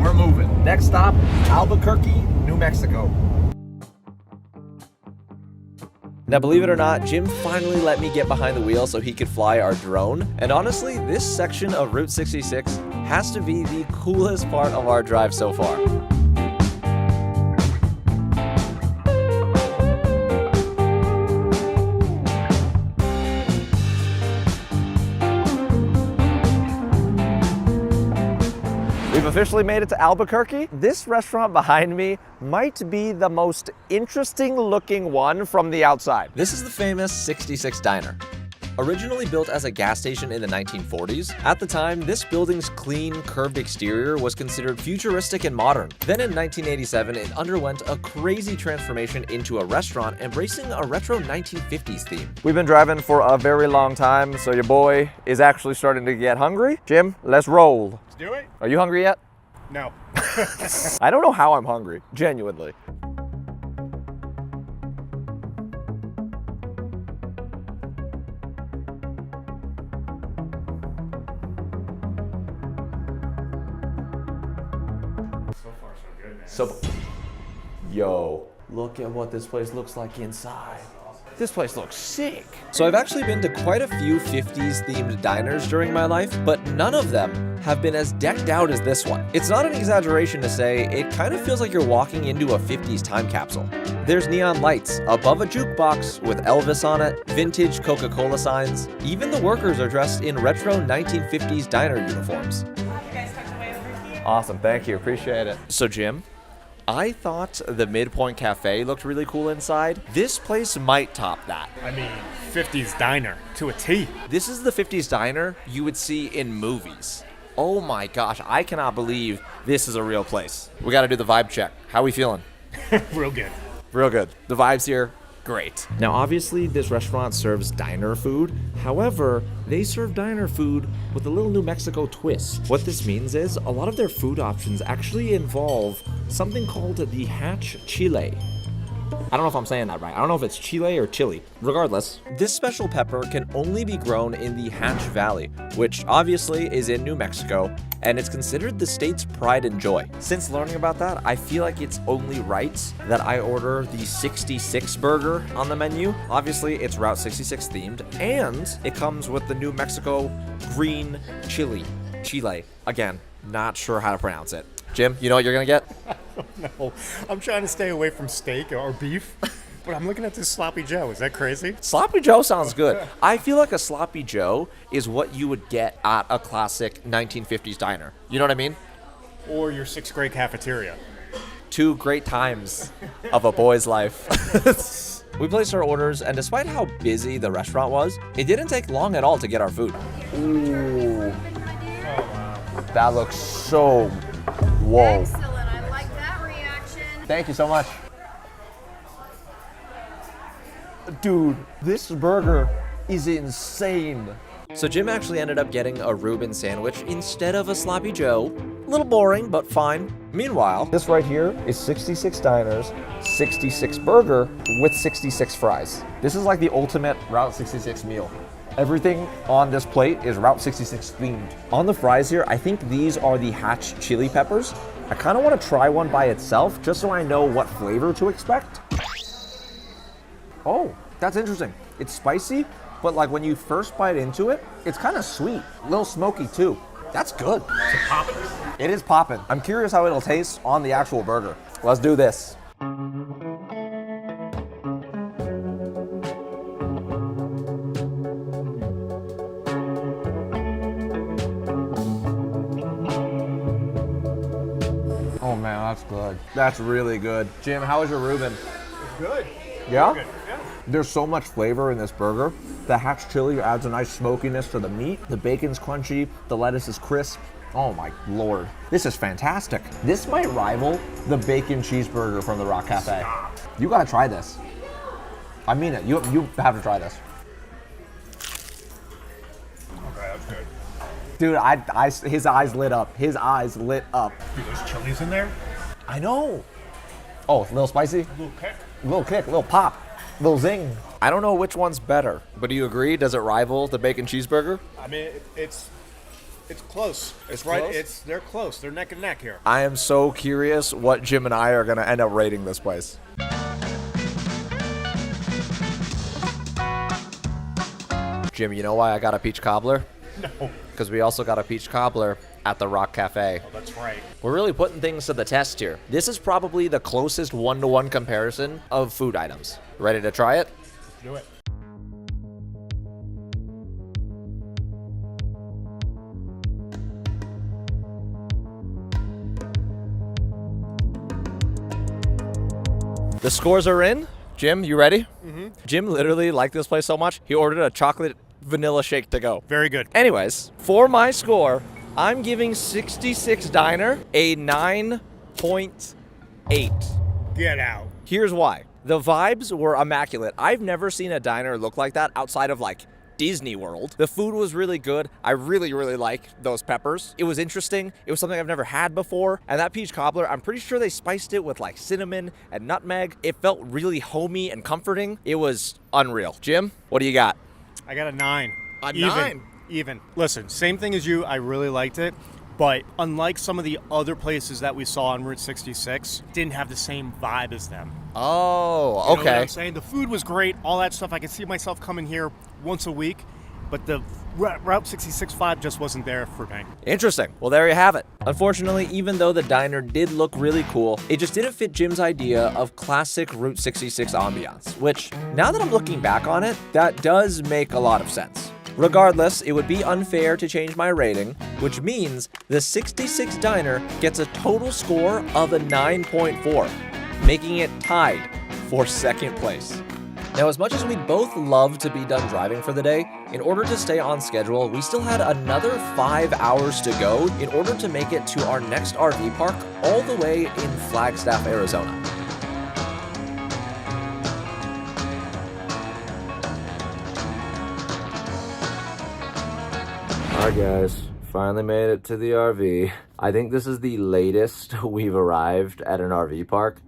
we're moving. Next stop, Albuquerque, New Mexico. Now, believe it or not, Jim finally let me get behind the wheel so he could fly our drone. And honestly, this section of Route 66 has to be the coolest part of our drive so far. We've officially made it to Albuquerque. This restaurant behind me might be the most interesting looking one from the outside. This is the famous 66 Diner. Originally built as a gas station in the 1940s, at the time, this building's clean, curved exterior was considered futuristic and modern. Then in 1987, it underwent a crazy transformation into a restaurant, embracing a retro 1950s theme. We've been driving for a very long time, so your boy is actually starting to get hungry. Jim, let's roll. Let's do it. Are you hungry yet? No. I don't know how I'm hungry, genuinely. Yo, look at what this place looks like inside. This place looks sick. So I've actually been to quite a few 50s themed diners during my life, but none of them have been as decked out as this one. It's not an exaggeration to say it kind of feels like you're walking into a 50s time capsule. There's neon lights above a jukebox with Elvis on it, vintage Coca-Cola signs. Even the workers are dressed in retro 1950s diner uniforms. You guys tucked away over here. Awesome, thank you, appreciate it. So Jim, I thought the Midpoint Cafe looked really cool inside. This place might top that. I mean, 50s diner to a T. This is the 50s diner you would see in movies. Oh my gosh, I cannot believe this is a real place. We gotta do the vibe check. How we feeling? Real good. Real good. The vibes here, great. Now obviously this restaurant serves diner food. However, they serve diner food with a little New Mexico twist. What this means is a lot of their food options actually involve something called the hatch chile. I don't know if I'm saying that right. I don't know if it's chile or chili. Regardless, this special pepper can only be grown in the Hatch Valley, which obviously is in New Mexico, and it's considered the state's pride and joy. Since learning about that, I feel like it's only right that I order the 66 burger on the menu. Obviously, it's Route 66 themed, and it comes with the New Mexico green chili. Chile. Again, not sure how to pronounce it. Jim, you know what you're gonna get? No, I'm trying to stay away from steak or beef, but I'm looking at this Sloppy Joe. Is that crazy? Sloppy Joe sounds good. I feel like a Sloppy Joe is what you would get at a classic 1950s diner. You know what I mean? Or your 6th grade cafeteria. Two great times of a boy's life. We placed our orders, and despite how busy the restaurant was, it didn't take long at all to get our food. Ooh. That looks so... Whoa. Excellent. I like that reaction. Thank you so much. Dude, this burger is insane. So Jim actually ended up getting a Reuben sandwich instead of a Sloppy Joe. A little boring, but fine. Meanwhile, this right here is 66 diners, 66 burger with 66 fries. This is like the ultimate Route 66 meal. Everything on this plate is Route 66 themed. On the fries here, I think these are the Hatch chili peppers. I kind of want to try one by itself just so I know what flavor to expect. Oh, that's interesting. It's spicy, but like when you first bite into it, it's kind of sweet. A little smoky too. That's good. Is it poppin'? It is poppin'. I'm curious how it'll taste on the actual burger. Let's do this. Oh man, that's good. That's really good. Jim, how was your Reuben? Good. Yeah? Good. Yeah. There's so much flavor in this burger. The Hatch chili adds a nice smokiness to the meat. The bacon's crunchy. The lettuce is crisp. Oh my lord. This is fantastic. This might rival the bacon cheeseburger from the Rock Cafe. You gotta try this. I mean it. You have to try this. Okay, that's good. Dude, his eyes lit up. His eyes lit up. Dude, there's chilies in there. I know. Oh, a little spicy? A little kick. A little kick, a little pop, a little zing. I don't know which one's better, but do you agree? Does it rival the bacon cheeseburger? I mean, it's close. It's right. They're close. They're neck and neck here. I am so curious what Jim and I are gonna end up rating this place. Jim, you know why I got a peach cobbler? No. Because we also got a peach cobbler at the Rock Cafe. Oh, that's right. We're really putting things to the test here. This is probably the closest one-to-one comparison of food items. Ready to try it? Let's do it. The scores are in. Jim, you ready? Mm-hmm. Jim literally liked this place so much, he ordered a chocolate vanilla shake to go. Very good. Anyways, for my score, I'm giving 66 Diner a 9.8. Get out. Here's why. The vibes were immaculate. I've never seen a diner look like that outside of like Disney World. The food was really good. I really, really like those peppers. It was interesting. It was something I've never had before. And that peach cobbler, I'm pretty sure they spiced it with like cinnamon and nutmeg. It felt really homey and comforting. It was unreal. Jim, what do you got? I got a 9. A 9? Even. Listen, same thing as you. I really liked it. But unlike some of the other places that we saw on Route 66, didn't have the same vibe as them. Oh, You know what okay. I'm saying? The food was great, all that stuff. I could see myself coming here once a week, but the Route 66 vibe just wasn't there for me. Interesting. Well, there you have it. Unfortunately, even though the diner did look really cool, it just didn't fit Jim's idea of classic Route 66 ambiance, which, now that I'm looking back on it, that does make a lot of sense. Regardless, it would be unfair to change my rating, which means the 66 Diner gets a total score of a 9.4, making it tied for second place. Now, as much as we'd both love to be done driving for the day, in order to stay on schedule, we still had another 5 hours to go in order to make it to our next RV park all the way in Flagstaff, Arizona. Alright guys, finally made it to the RV. I think this is the latest we've arrived at an RV park.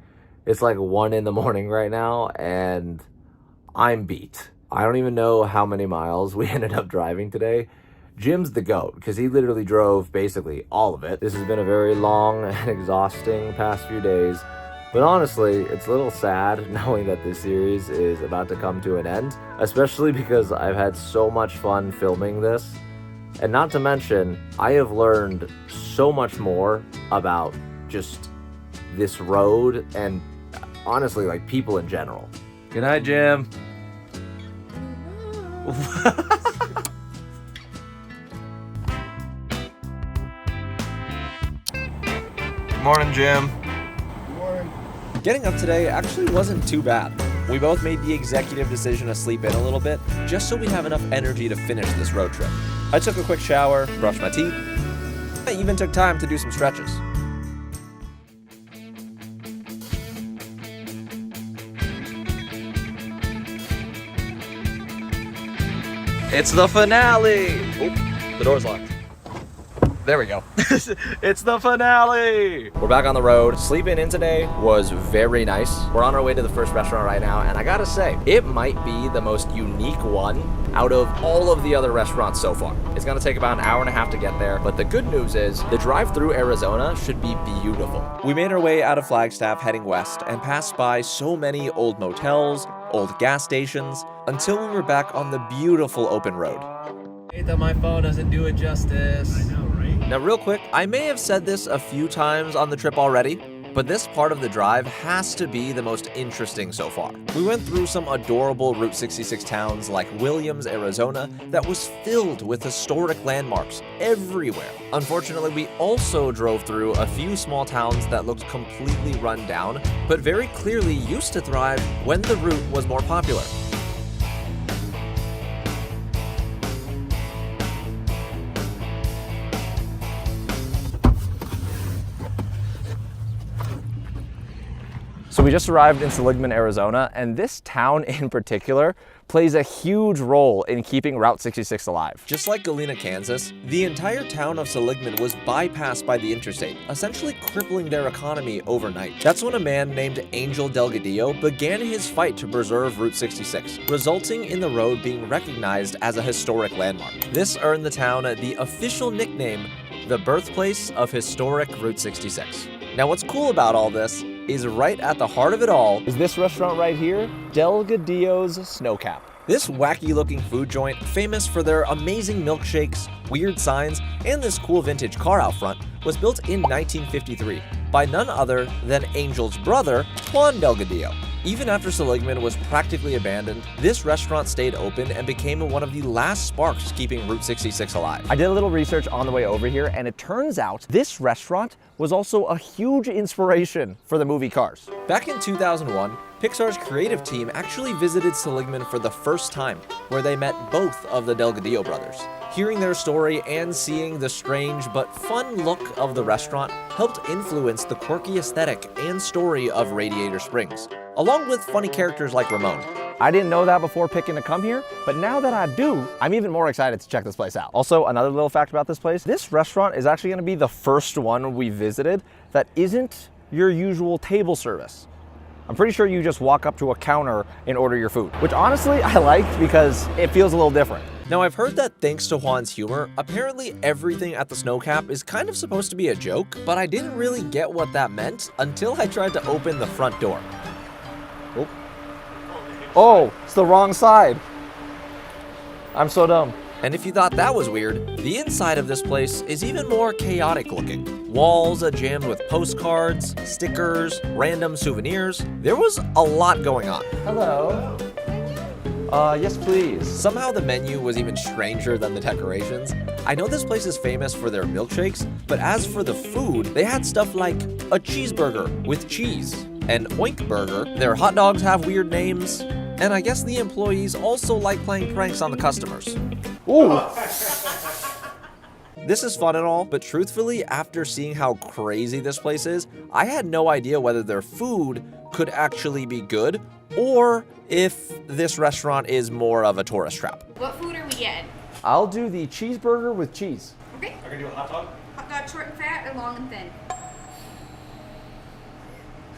It's like 1 in the morning right now, and I'm beat. I don't even know how many miles we ended up driving today. Jim's the GOAT, because he literally drove basically all of it. This has been a very long and exhausting past few days, but honestly, it's a little sad knowing that this series is about to come to an end, especially because I've had so much fun filming this. And not to mention, I have learned so much more about just this road and honestly, like people in general. Good night, Jim. Morning, Jim. Good morning. Getting up today actually wasn't too bad. We both made the executive decision to sleep in a little bit, just so we have enough energy to finish this road trip. I took a quick shower, brushed my teeth. I even took time to do some stretches. It's the finale! Oh, the door's locked. There we go. It's the finale! We're back on the road. Sleeping in today was very nice. We're on our way to the first restaurant right now, and I gotta say, it might be the most unique one out of all of the other restaurants so far. It's gonna take about an hour and a half to get there, but the good news is the drive through Arizona should be beautiful. We made our way out of Flagstaff heading west and passed by so many old motels, old gas stations, until we were back on the beautiful open road. I hate that my phone doesn't do it justice. I know, right? Now, real quick, I may have said this a few times on the trip already, but this part of the drive has to be the most interesting so far. We went through some adorable Route 66 towns like Williams, Arizona, that was filled with historic landmarks everywhere. Unfortunately, we also drove through a few small towns that looked completely run down, but very clearly used to thrive when the route was more popular. So we just arrived in Seligman, Arizona, and this town in particular plays a huge role in keeping Route 66 alive. Just like Galena, Kansas, the entire town of Seligman was bypassed by the interstate, essentially crippling their economy overnight. That's when a man named Angel Delgadillo began his fight to preserve Route 66, resulting in the road being recognized as a historic landmark. This earned the town the official nickname, the birthplace of historic Route 66. Now what's cool about all this is right at the heart of it all is this restaurant right here, Delgadillo's Snowcap. This wacky looking food joint, famous for their amazing milkshakes, weird signs, and this cool vintage car out front, was built in 1953 by none other than Angel's brother, Juan Delgadillo. Even after Seligman was practically abandoned, this restaurant stayed open and became one of the last sparks keeping Route 66 alive. I did a little research on the way over here, and it turns out this restaurant was also a huge inspiration for the movie Cars. Back in 2001, Pixar's creative team actually visited Seligman for the first time, where they met both of the Delgadillo brothers. Hearing their story and seeing the strange but fun look of the restaurant helped influence the quirky aesthetic and story of Radiator Springs, along with funny characters like Ramon. I didn't know that before picking to come here, but now that I do, I'm even more excited to check this place out. Also, another little fact about this place, this restaurant is actually gonna be the first one we visited that isn't your usual table service. I'm pretty sure you just walk up to a counter and order your food, which honestly I like because it feels a little different. Now, I've heard that thanks to Juan's humor, apparently everything at the Snowcap is kind of supposed to be a joke, but I didn't really get what that meant until I tried to open the front door. Oh, it's the wrong side. I'm so dumb. And if you thought that was weird, the inside of this place is even more chaotic looking. Walls are jammed with postcards, stickers, random souvenirs. There was a lot going on. Hello. Yes, please. Somehow the menu was even stranger than the decorations. I know this place is famous for their milkshakes, but as for the food, they had stuff like a cheeseburger with cheese, an oink burger, their hot dogs have weird names, and I guess the employees also like playing pranks on the customers. Ooh. This is fun and all, but truthfully, after seeing how crazy this place is, I had no idea whether their food could actually be good or if this restaurant is more of a tourist trap. What food are we getting? I'll do the cheeseburger with cheese. Okay. I can do a hot dog? Hot dog short and fat or long and thin?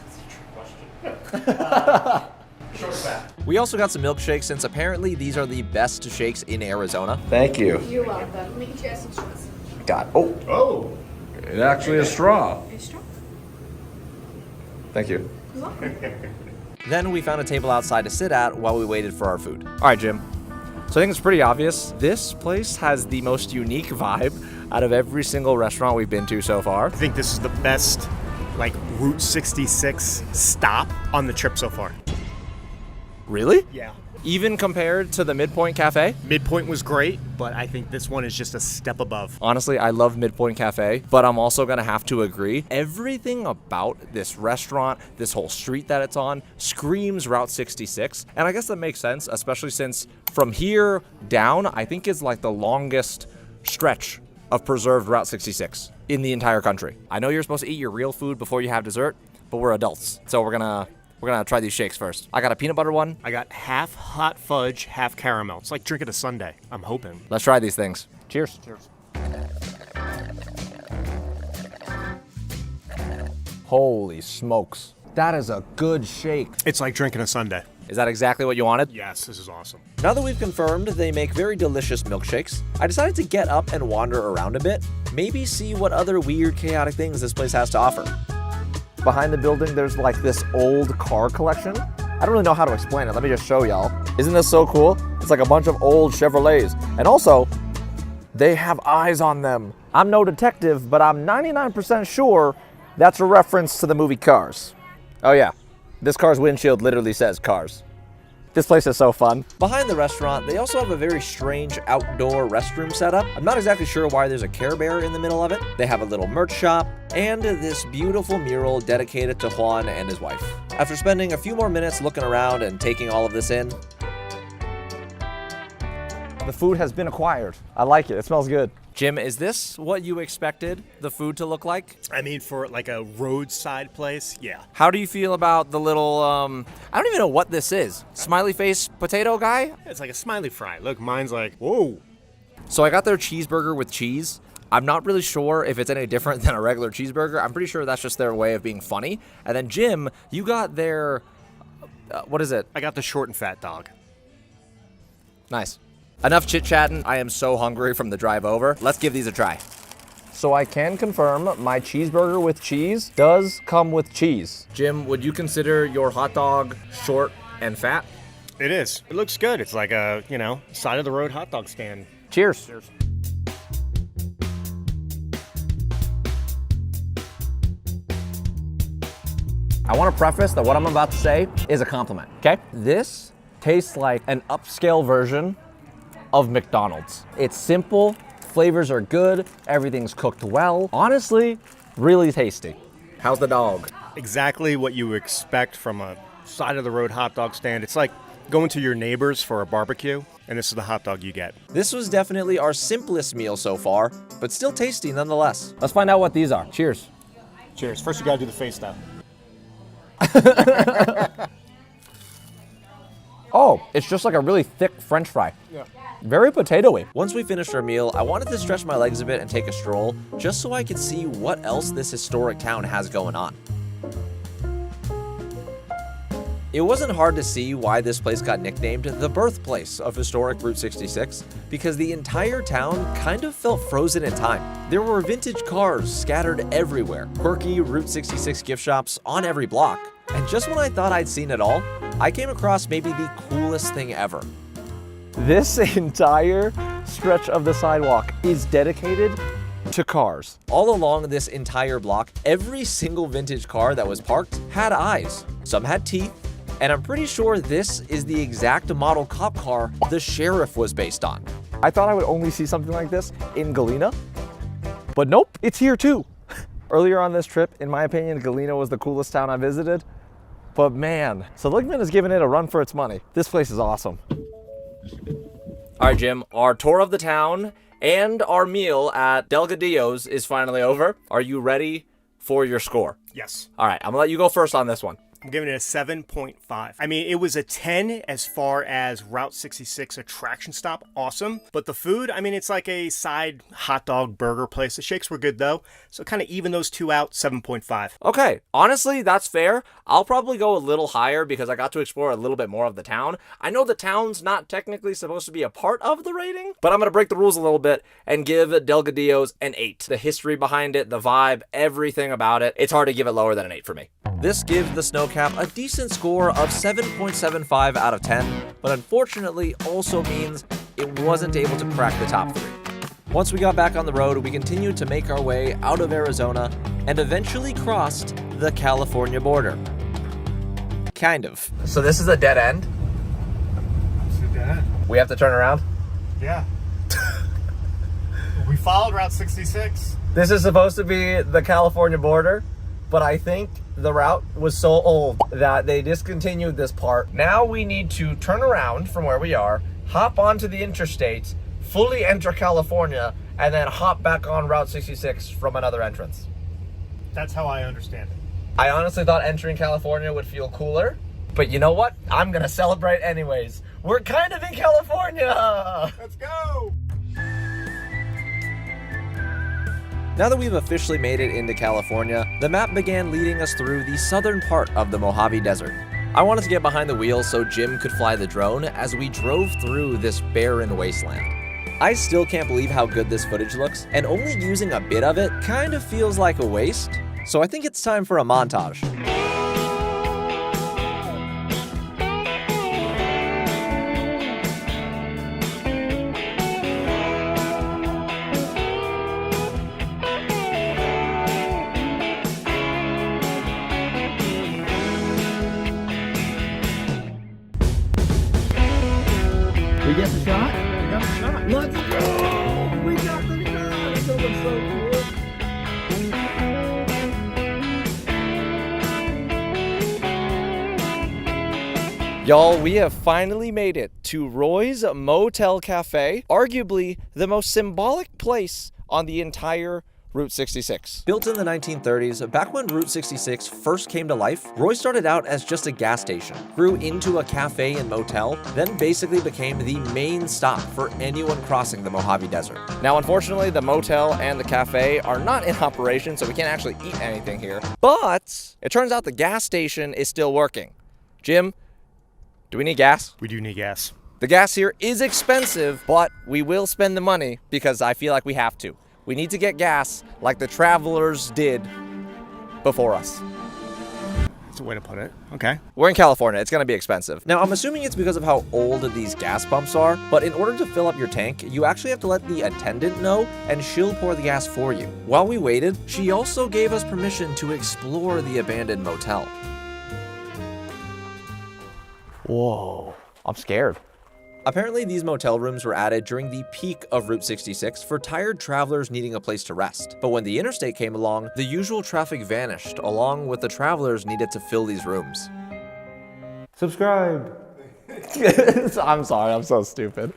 That's a trick question. Short and fat. We also got some milkshakes since apparently these are the best shakes in Arizona. Thank you. You're welcome. Making sure you have some straws. God. Oh. Oh. It actually is straw. Are you straw? Thank you. You're welcome. Then we found a table outside to sit at while we waited for our food. All right, Jim. So I think it's pretty obvious. This place has the most unique vibe out of every single restaurant we've been to so far. I think this is the best, like, Route 66 stop on the trip so far. Really? Yeah. Even compared to the Midpoint Cafe? Midpoint was great, but I think this one is just a step above. Honestly, I love Midpoint Cafe, but I'm also gonna have to agree. Everything about this restaurant, this whole street that it's on, screams Route 66. And I guess that makes sense, especially since from here down, I think is like the longest stretch of preserved Route 66 in the entire country. I know you're supposed to eat your real food before you have dessert, but we're adults. So we're gonna try these shakes first. I got a peanut butter one. I got half hot fudge, half caramel. It's like drinking a sundae, I'm hoping. Let's try these things. Cheers. Cheers. Holy smokes. That is a good shake. It's like drinking a sundae. Is that exactly what you wanted? Yes, this is awesome. Now that we've confirmed they make very delicious milkshakes, I decided to get up and wander around a bit, maybe see what other weird, chaotic things this place has to offer. Behind the building, there's like this old car collection. I don't really know how to explain it. Let me just show y'all. Isn't this so cool? It's like a bunch of old Chevrolets. And also, they have eyes on them. I'm no detective, but I'm 99% sure that's a reference to the movie Cars. Oh yeah, this car's windshield literally says Cars. This place is so fun. Behind the restaurant, they also have a very strange outdoor restroom setup. I'm not exactly sure why there's a Care Bear in the middle of it. They have a little merch shop and this beautiful mural dedicated to Juan and his wife. After spending a few more minutes looking around and taking all of this in, the food has been acquired. I like it. It smells good. Jim, is this what you expected the food to look like? I mean, for like a roadside place, yeah. How do you feel about the little, I don't even know what this is. Smiley face potato guy? It's like a smiley fry. Look, mine's like, whoa. So I got their cheeseburger with cheese. I'm not really sure if it's any different than a regular cheeseburger. I'm pretty sure that's just their way of being funny. And then Jim, you got their, what is it? I got the short and fat dog. Nice. Enough chit-chatting. I am so hungry from the drive over. Let's give these a try. So I can confirm my cheeseburger with cheese does come with cheese. Jim, would you consider your hot dog short and fat? It is. It looks good. It's like a, side of the road hot dog stand. Cheers. Cheers. I I want to preface that what I'm about to say is a compliment, okay? This tastes like an upscale version of McDonald's. It's simple, flavors are good, everything's cooked well. Honestly, really tasty. How's the dog? Exactly what you expect from a side of the road hot dog stand. It's like going to your neighbors for a barbecue, and this is the hot dog you get. This was definitely our simplest meal so far, but still tasty nonetheless. Let's find out what these are. Cheers. Cheers. First you gotta do the face though. Oh, it's just like a really thick French fry. Yeah. Very potato-y. Once we finished our meal, I wanted to stretch my legs a bit and take a stroll, just so I could see what else this historic town has going on. It wasn't hard to see why this place got nicknamed the birthplace of historic Route 66, because the entire town kind of felt frozen in time. There were vintage cars scattered everywhere, quirky Route 66 gift shops on every block, and just when I thought I'd seen it all, I came across maybe the coolest thing ever. This entire stretch of the sidewalk is dedicated to cars. All along this entire block, every single vintage car that was parked had eyes. Some had teeth, and I'm pretty sure this is the exact model cop car the sheriff was based on. I thought I would only see something like this in Galena, but nope, it's here too. Earlier on this trip, in my opinion, Galena was the coolest town I visited, but man, Seligman is giving it a run for its money. This place is awesome. All right, Jim, our tour of the town and our meal at Delgadillo's is finally over. Are you ready for your score? Yes. All right, I'm gonna let you go first on this one. I'm giving it a 7.5. I mean, it was a 10 as far as Route 66 attraction stop. Awesome. But the food, I mean, it's like a side hot dog burger place. The shakes were good, though. So kind of even those two out, 7.5. Okay, honestly, that's fair. I'll probably go a little higher because I got to explore a little bit more of the town. I know the town's not technically supposed to be a part of the rating, but I'm going to break the rules a little bit and give Delgadillo's an 8. The history behind it, the vibe, everything about it, it's hard to give it lower than an 8 for me. This gives the Snowcap a decent score of 7.75 out of 10, but unfortunately also means it wasn't able to crack the top 3. Once we got back on the road, we continued to make our way out of Arizona and eventually crossed the California border. Kind of. So this is a dead end? It's a dead end. We have to turn around? Yeah. We followed Route 66. This is supposed to be the California border, but I think the route was so old that they discontinued this part. Now we need to turn around from where we are, hop onto the interstate, fully enter California, and then hop back on Route 66 from another entrance. That's how I understand it. I honestly thought entering California would feel cooler, but you know what? I'm gonna celebrate anyways. We're kind of in California! Let's go! Now that we've officially made it into California, the map began leading us through the southern part of the Mojave Desert. I wanted to get behind the wheel so Jim could fly the drone as we drove through this barren wasteland. I still can't believe how good this footage looks, and only using a bit of it kind of feels like a waste, so I think it's time for a montage. We get the shot? We got the shot. Let's go! We got the shot! That looks so cool. Y'all, we have finally made it to Roy's Motel Cafe, arguably the most symbolic place on the entire Route 66. Built in the 1930s, back when Route 66 first came to life, Roy started out as just a gas station, grew into a cafe and motel, then basically became the main stop for anyone crossing the Mojave Desert. Now, unfortunately, the motel and the cafe are not in operation, so we can't actually eat anything here, but it turns out the gas station is still working. Jim, do we need gas? We do need gas. The gas here is expensive, but we will spend the money because I feel like we have to. We need to get gas like the travelers did before us. That's a way to put it. Okay. We're in California. It's going to be expensive. Now, I'm assuming it's because of how old these gas pumps are, but in order to fill up your tank, you actually have to let the attendant know, and she'll pour the gas for you. While we waited, she also gave us permission to explore the abandoned motel. Whoa, I'm scared. Apparently, these motel rooms were added during the peak of Route 66 for tired travelers needing a place to rest. But when the interstate came along, the usual traffic vanished, along with the travelers needed to fill these rooms. Subscribe. I'm sorry, I'm so stupid.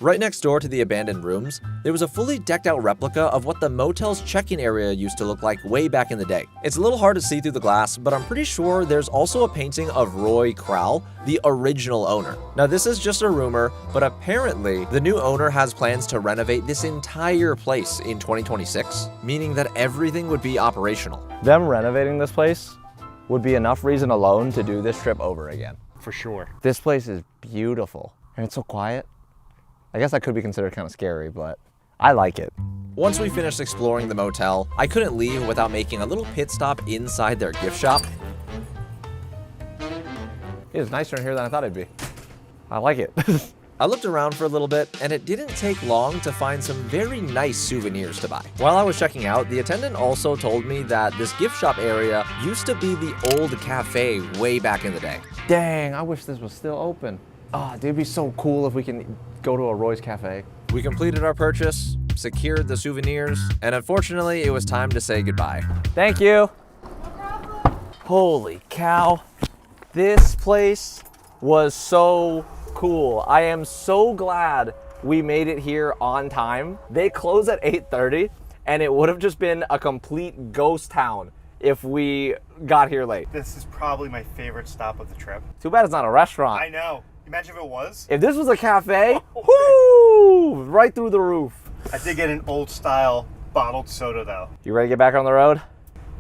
Right next door to the abandoned rooms, there was a fully decked out replica of what the motel's check-in area used to look like way back in the day. It's a little hard to see through the glass, but I'm pretty sure there's also a painting of Roy Crowell, the original owner. Now this is just a rumor, but apparently the new owner has plans to renovate this entire place in 2026, meaning that everything would be operational. Them renovating this place would be enough reason alone to do this trip over again. For sure. This place is beautiful, and it's so quiet. I guess that could be considered kind of scary, but I like it. Once we finished exploring the motel, I couldn't leave without making a little pit stop inside their gift shop. It is nicer in here than I thought it'd be. I like it. I looked around for a little bit, and it didn't take long to find some very nice souvenirs to buy. While I was checking out, the attendant also told me that this gift shop area used to be the old cafe way back in the day. Dang, I wish this was still open. Oh, it'd be so cool if we can go to a Roy's Cafe. We completed our purchase, secured the souvenirs, and unfortunately, it was time to say goodbye. Thank you. Holy cow. This place was so cool. I am so glad we made it here on time. They close at 8:30, and it would have just been a complete ghost town if we got here late. This is probably my favorite stop of the trip. Too bad it's not a restaurant. I know. Imagine if it was. If this was a cafe, whoo, right through the roof. I did get an old style bottled soda though. You ready to get back on the road?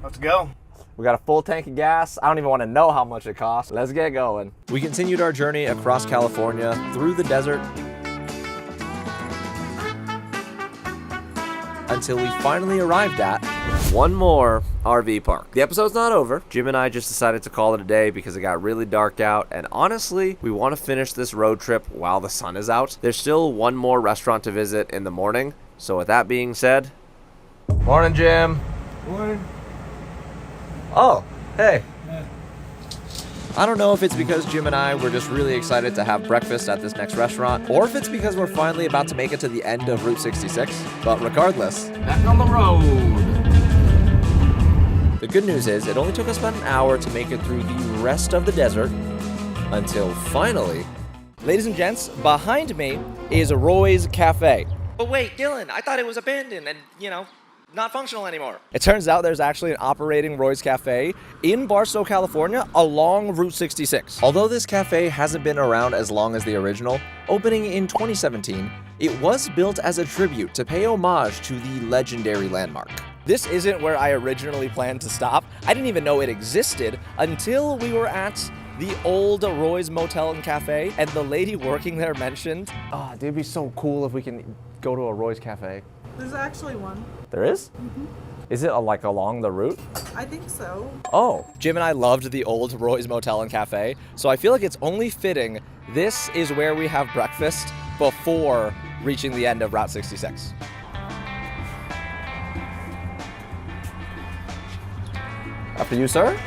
Let's go. We got a full tank of gas. I don't even want to know how much it costs. Let's get going. We continued our journey across California, through the desert, until we finally arrived at one more RV park. The episode's not over. Jim and I just decided to call it a day because it got really dark out, and honestly, we want to finish this road trip while the sun is out. There's still one more restaurant to visit in the morning, so with that being said, morning, Jim. Morning. Oh, hey. I don't know if it's because Jim and I were just really excited to have breakfast at this next restaurant, or if it's because we're finally about to make it to the end of Route 66, but regardless, Back on the road. the good news is it only took us about an hour to make it through the rest of the desert until finally... Ladies and gents, behind me is Roy's Cafe. But wait, Dylan, I thought it was abandoned and, not functional anymore. It turns out there's actually an operating Roy's Cafe in Barstow, California, along Route 66. Although this cafe hasn't been around as long as the original, opening in 2017, it was built as a tribute to pay homage to the legendary landmark. This isn't where I originally planned to stop. I didn't even know it existed until we were at the old Roy's Motel and Cafe, and the lady working there mentioned, oh, it'd be so cool if we can go to a Roy's Cafe. There's actually one. There is? Mm-hmm. Is it like along the route? I think so. Oh, Jim and I loved the old Roy's Motel and Cafe, so I feel like it's only fitting this is where we have breakfast before reaching the end of Route 66. After you, sir.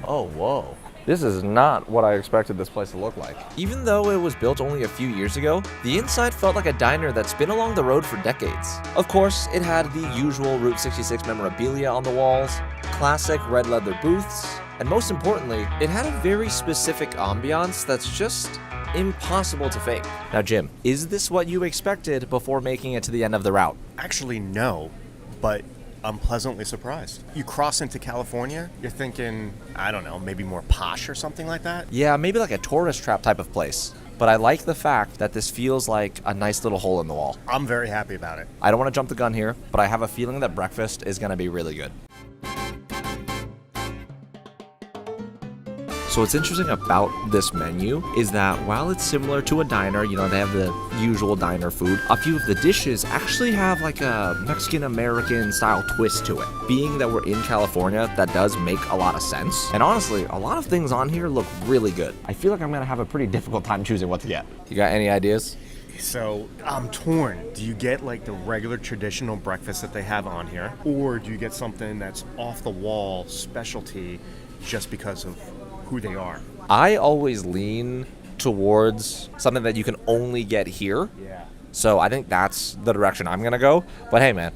Oh, whoa. This is not what I expected this place to look like. Even though it was built only a few years ago, the inside felt like a diner that's been along the road for decades. Of course, it had the usual Route 66 memorabilia on the walls, classic red leather booths, and most importantly, it had a very specific ambiance that's just impossible to fake. Now, Jim, is this what you expected before making it to the end of the route? Actually, no, but I'm pleasantly surprised. You cross into California, you're thinking, I don't know, maybe more posh or something like that. Yeah, maybe like a tourist trap type of place. But I like the fact that this feels like a nice little hole in the wall. I'm very happy about it. I don't want to jump the gun here, but I have a feeling that breakfast is going to be really good. So what's interesting about this menu is that while it's similar to a diner, they have the usual diner food, a few of the dishes actually have like a Mexican-American style twist to it. Being that we're in California, that does make a lot of sense. And honestly, a lot of things on here look really good. I feel like I'm gonna have a pretty difficult time choosing what to get. You got any ideas? So I'm torn. Do you get like the regular traditional breakfast that they have on here? Or do you get something that's off the wall specialty just because of who they are. I always lean towards something that you can only get here. Yeah. So I think that's the direction I'm going to go. But hey, man,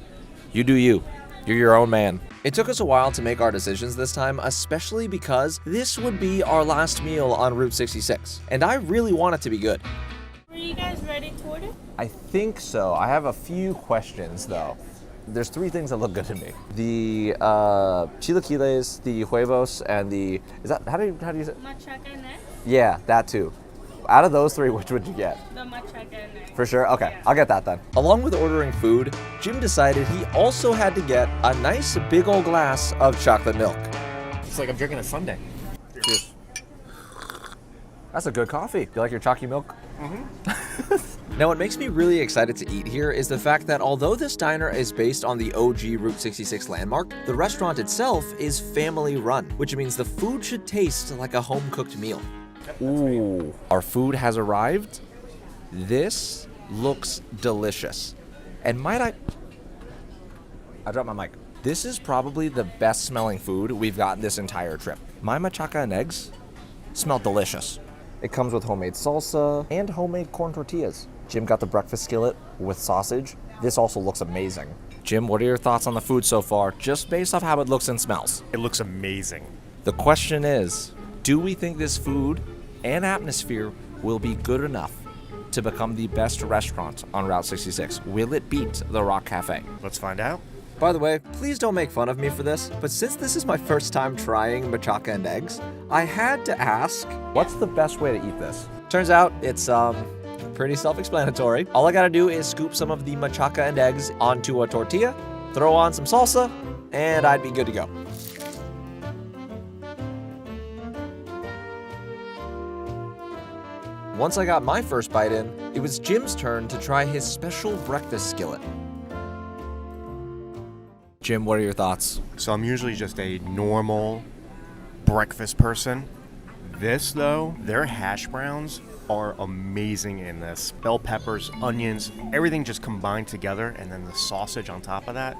you do you. You're your own man. It took us a while to make our decisions this time, especially because this would be our last meal on Route 66. And I really want it to be good. Are you guys ready to order? I think so. I have a few questions, though. There's 3 things that look good to me. The chilaquiles, the huevos, and the... Is that... How do you say it? Machaca and egg? Yeah, that too. Out of those 3, which would you get? The machaca and egg. For sure? Okay, I'll get that then. Along with ordering food, Jim decided he also had to get a nice big old glass of chocolate milk. It's like I'm drinking a sundae. Cheers. That's a good coffee. You like your chalky milk? Now, what makes me really excited to eat here is the fact that although this diner is based on the OG Route 66 landmark, the restaurant itself is family run, which means the food should taste like a home-cooked meal. Ooh, our food has arrived. This looks delicious. And might I dropped my mic. This is probably the best smelling food we've gotten this entire trip. My machaca and eggs smell delicious. It comes with homemade salsa and homemade corn tortillas. Jim got the breakfast skillet with sausage. This also looks amazing. Jim, what are your thoughts on the food so far, just based off how it looks and smells? It looks amazing. The question is, do we think this food and atmosphere will be good enough to become the best restaurant on Route 66? Will it beat the Rock Cafe? Let's find out. By the way, please don't make fun of me for this, but since this is my first time trying machaca and eggs, I had to ask, what's the best way to eat this? Turns out it's pretty self-explanatory. All I gotta do is scoop some of the machaca and eggs onto a tortilla, throw on some salsa, and I'd be good to go. Once I got my first bite in, it was Jim's turn to try his special breakfast skillet. Jim, what are your thoughts? So I'm usually just a normal breakfast person. This, though, their hash browns are amazing in this. Bell peppers, onions, everything just combined together, and then the sausage on top of that,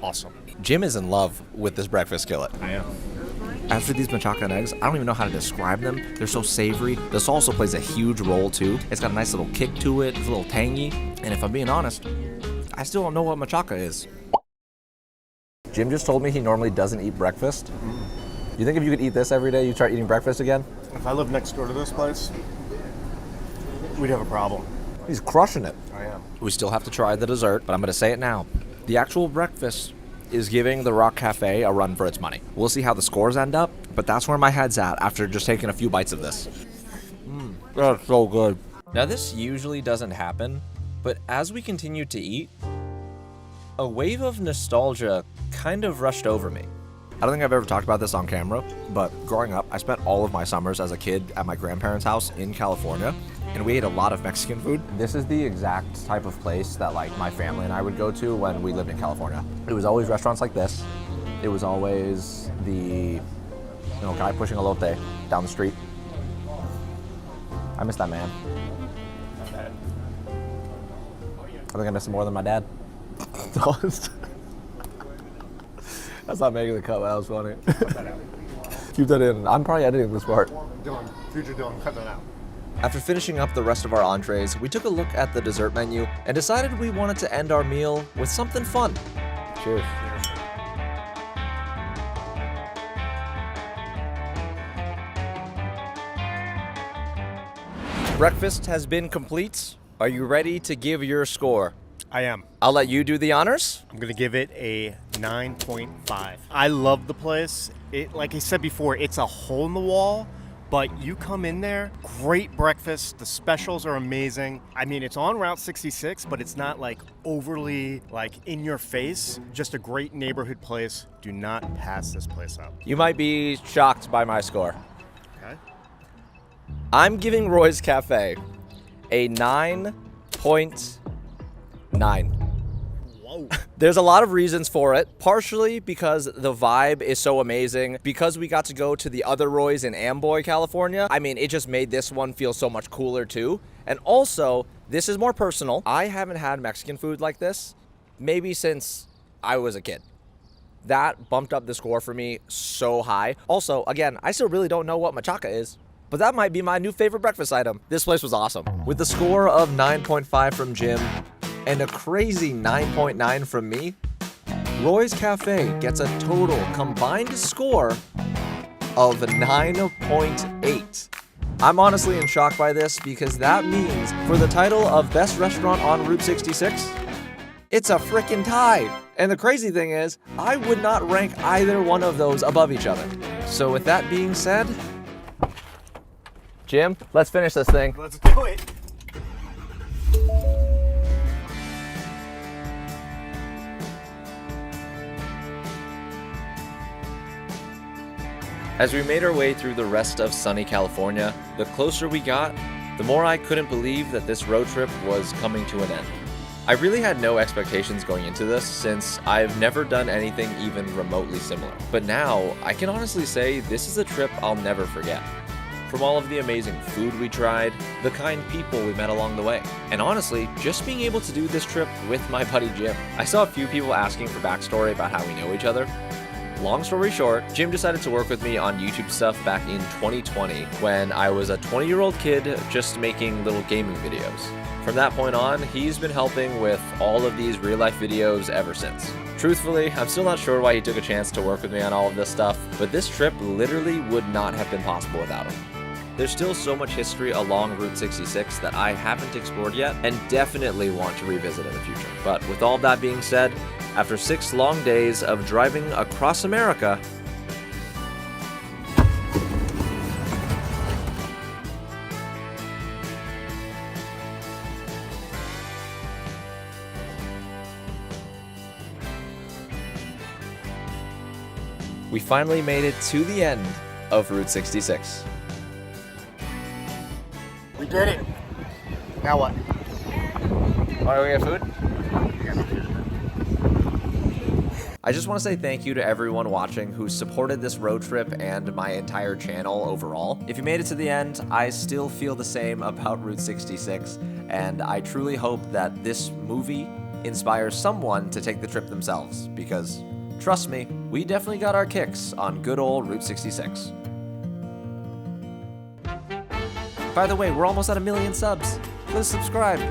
awesome. Jim is in love with this breakfast skillet. I am. As for these machaca and eggs, I don't even know how to describe them. They're so savory. The salsa plays a huge role too. It's got a nice little kick to it. It's a little tangy. And if I'm being honest, I still don't know what machaca is. Jim just told me he normally doesn't eat breakfast. You think if you could eat this every day, you'd start eating breakfast again? If I lived next door to this place, we'd have a problem. He's crushing it. I am. We still have to try the dessert, but I'm going to say it now. The actual breakfast is giving the Rock Cafe a run for its money. We'll see how the scores end up, but that's where my head's at after just taking a few bites of this. That's so good. Now, this usually doesn't happen, but as we continued to eat, a wave of nostalgia kind of rushed over me. I don't think I've ever talked about this on camera, but growing up, I spent all of my summers as a kid at my grandparents' house in California, and we ate a lot of Mexican food. This is the exact type of place that like my family and I would go to when we lived in California. It was always restaurants like this. It was always the guy pushing a elote down the street. I miss that man. I think I miss him more than my dad. That's not making the cut, that was funny. Keep that in. I'm probably editing this part. Dylan, future Dylan, cut that out. After finishing up the rest of our entrees, we took a look at the dessert menu and decided we wanted to end our meal with something fun. Cheers. Breakfast has been complete. Are you ready to give your score? I am. I'll let you do the honors. I'm going to give it a 9.5. I love the place. Like I said before, it's a hole in the wall, but you come in there, great breakfast. The specials are amazing. I mean, it's on Route 66, but it's not like overly like in your face. Just a great neighborhood place. Do not pass this place up. You might be shocked by my score. Okay. I'm giving Roy's Cafe a 9.9. Whoa. There's a lot of reasons for it, partially because the vibe is so amazing, because we got to go to the other Roy's in Amboy, California. I mean, it just made this one feel so much cooler too. And also, this is more personal. I haven't had Mexican food like this maybe since I was a kid. That bumped up the score for me so high. Also, again, I still really don't know what machaca is, but that might be my new favorite breakfast item. This place was awesome. With a score of 9.5 from Jim and a crazy 9.9 from me, Roy's Cafe gets a total combined score of 9.8. I'm honestly in shock by this because that means for the title of Best Restaurant on Route 66, it's a frickin' tie. And the crazy thing is, I would not rank either one of those above each other. So with that being said, Jim, let's finish this thing. Let's do it. As we made our way through the rest of sunny California, the closer we got, the more I couldn't believe that this road trip was coming to an end. I really had no expectations going into this since I've never done anything even remotely similar. But now, I can honestly say this is a trip I'll never forget. From all of the amazing food we tried, the kind people we met along the way, and honestly, just being able to do this trip with my buddy Jim. I saw a few people asking for backstory about how we know each other. Long story short, Jim decided to work with me on YouTube stuff back in 2020 when I was a 20-year-old kid just making little gaming videos. From that point on, he's been helping with all of these real-life videos ever since. Truthfully, I'm still not sure why he took a chance to work with me on all of this stuff, but this trip literally would not have been possible without him. There's still so much history along Route 66 that I haven't explored yet and definitely want to revisit in the future. But with all that being said, after 6 long days of driving across America, we finally made it to the end of Route 66. We did it. Now what? Are we get food? I just want to say thank you to everyone watching who supported this road trip and my entire channel overall. If you made it to the end, I still feel the same about Route 66, and I truly hope that this movie inspires someone to take the trip themselves, because trust me, we definitely got our kicks on good old Route 66. By the way, we're almost at 1 million subs. Please subscribe.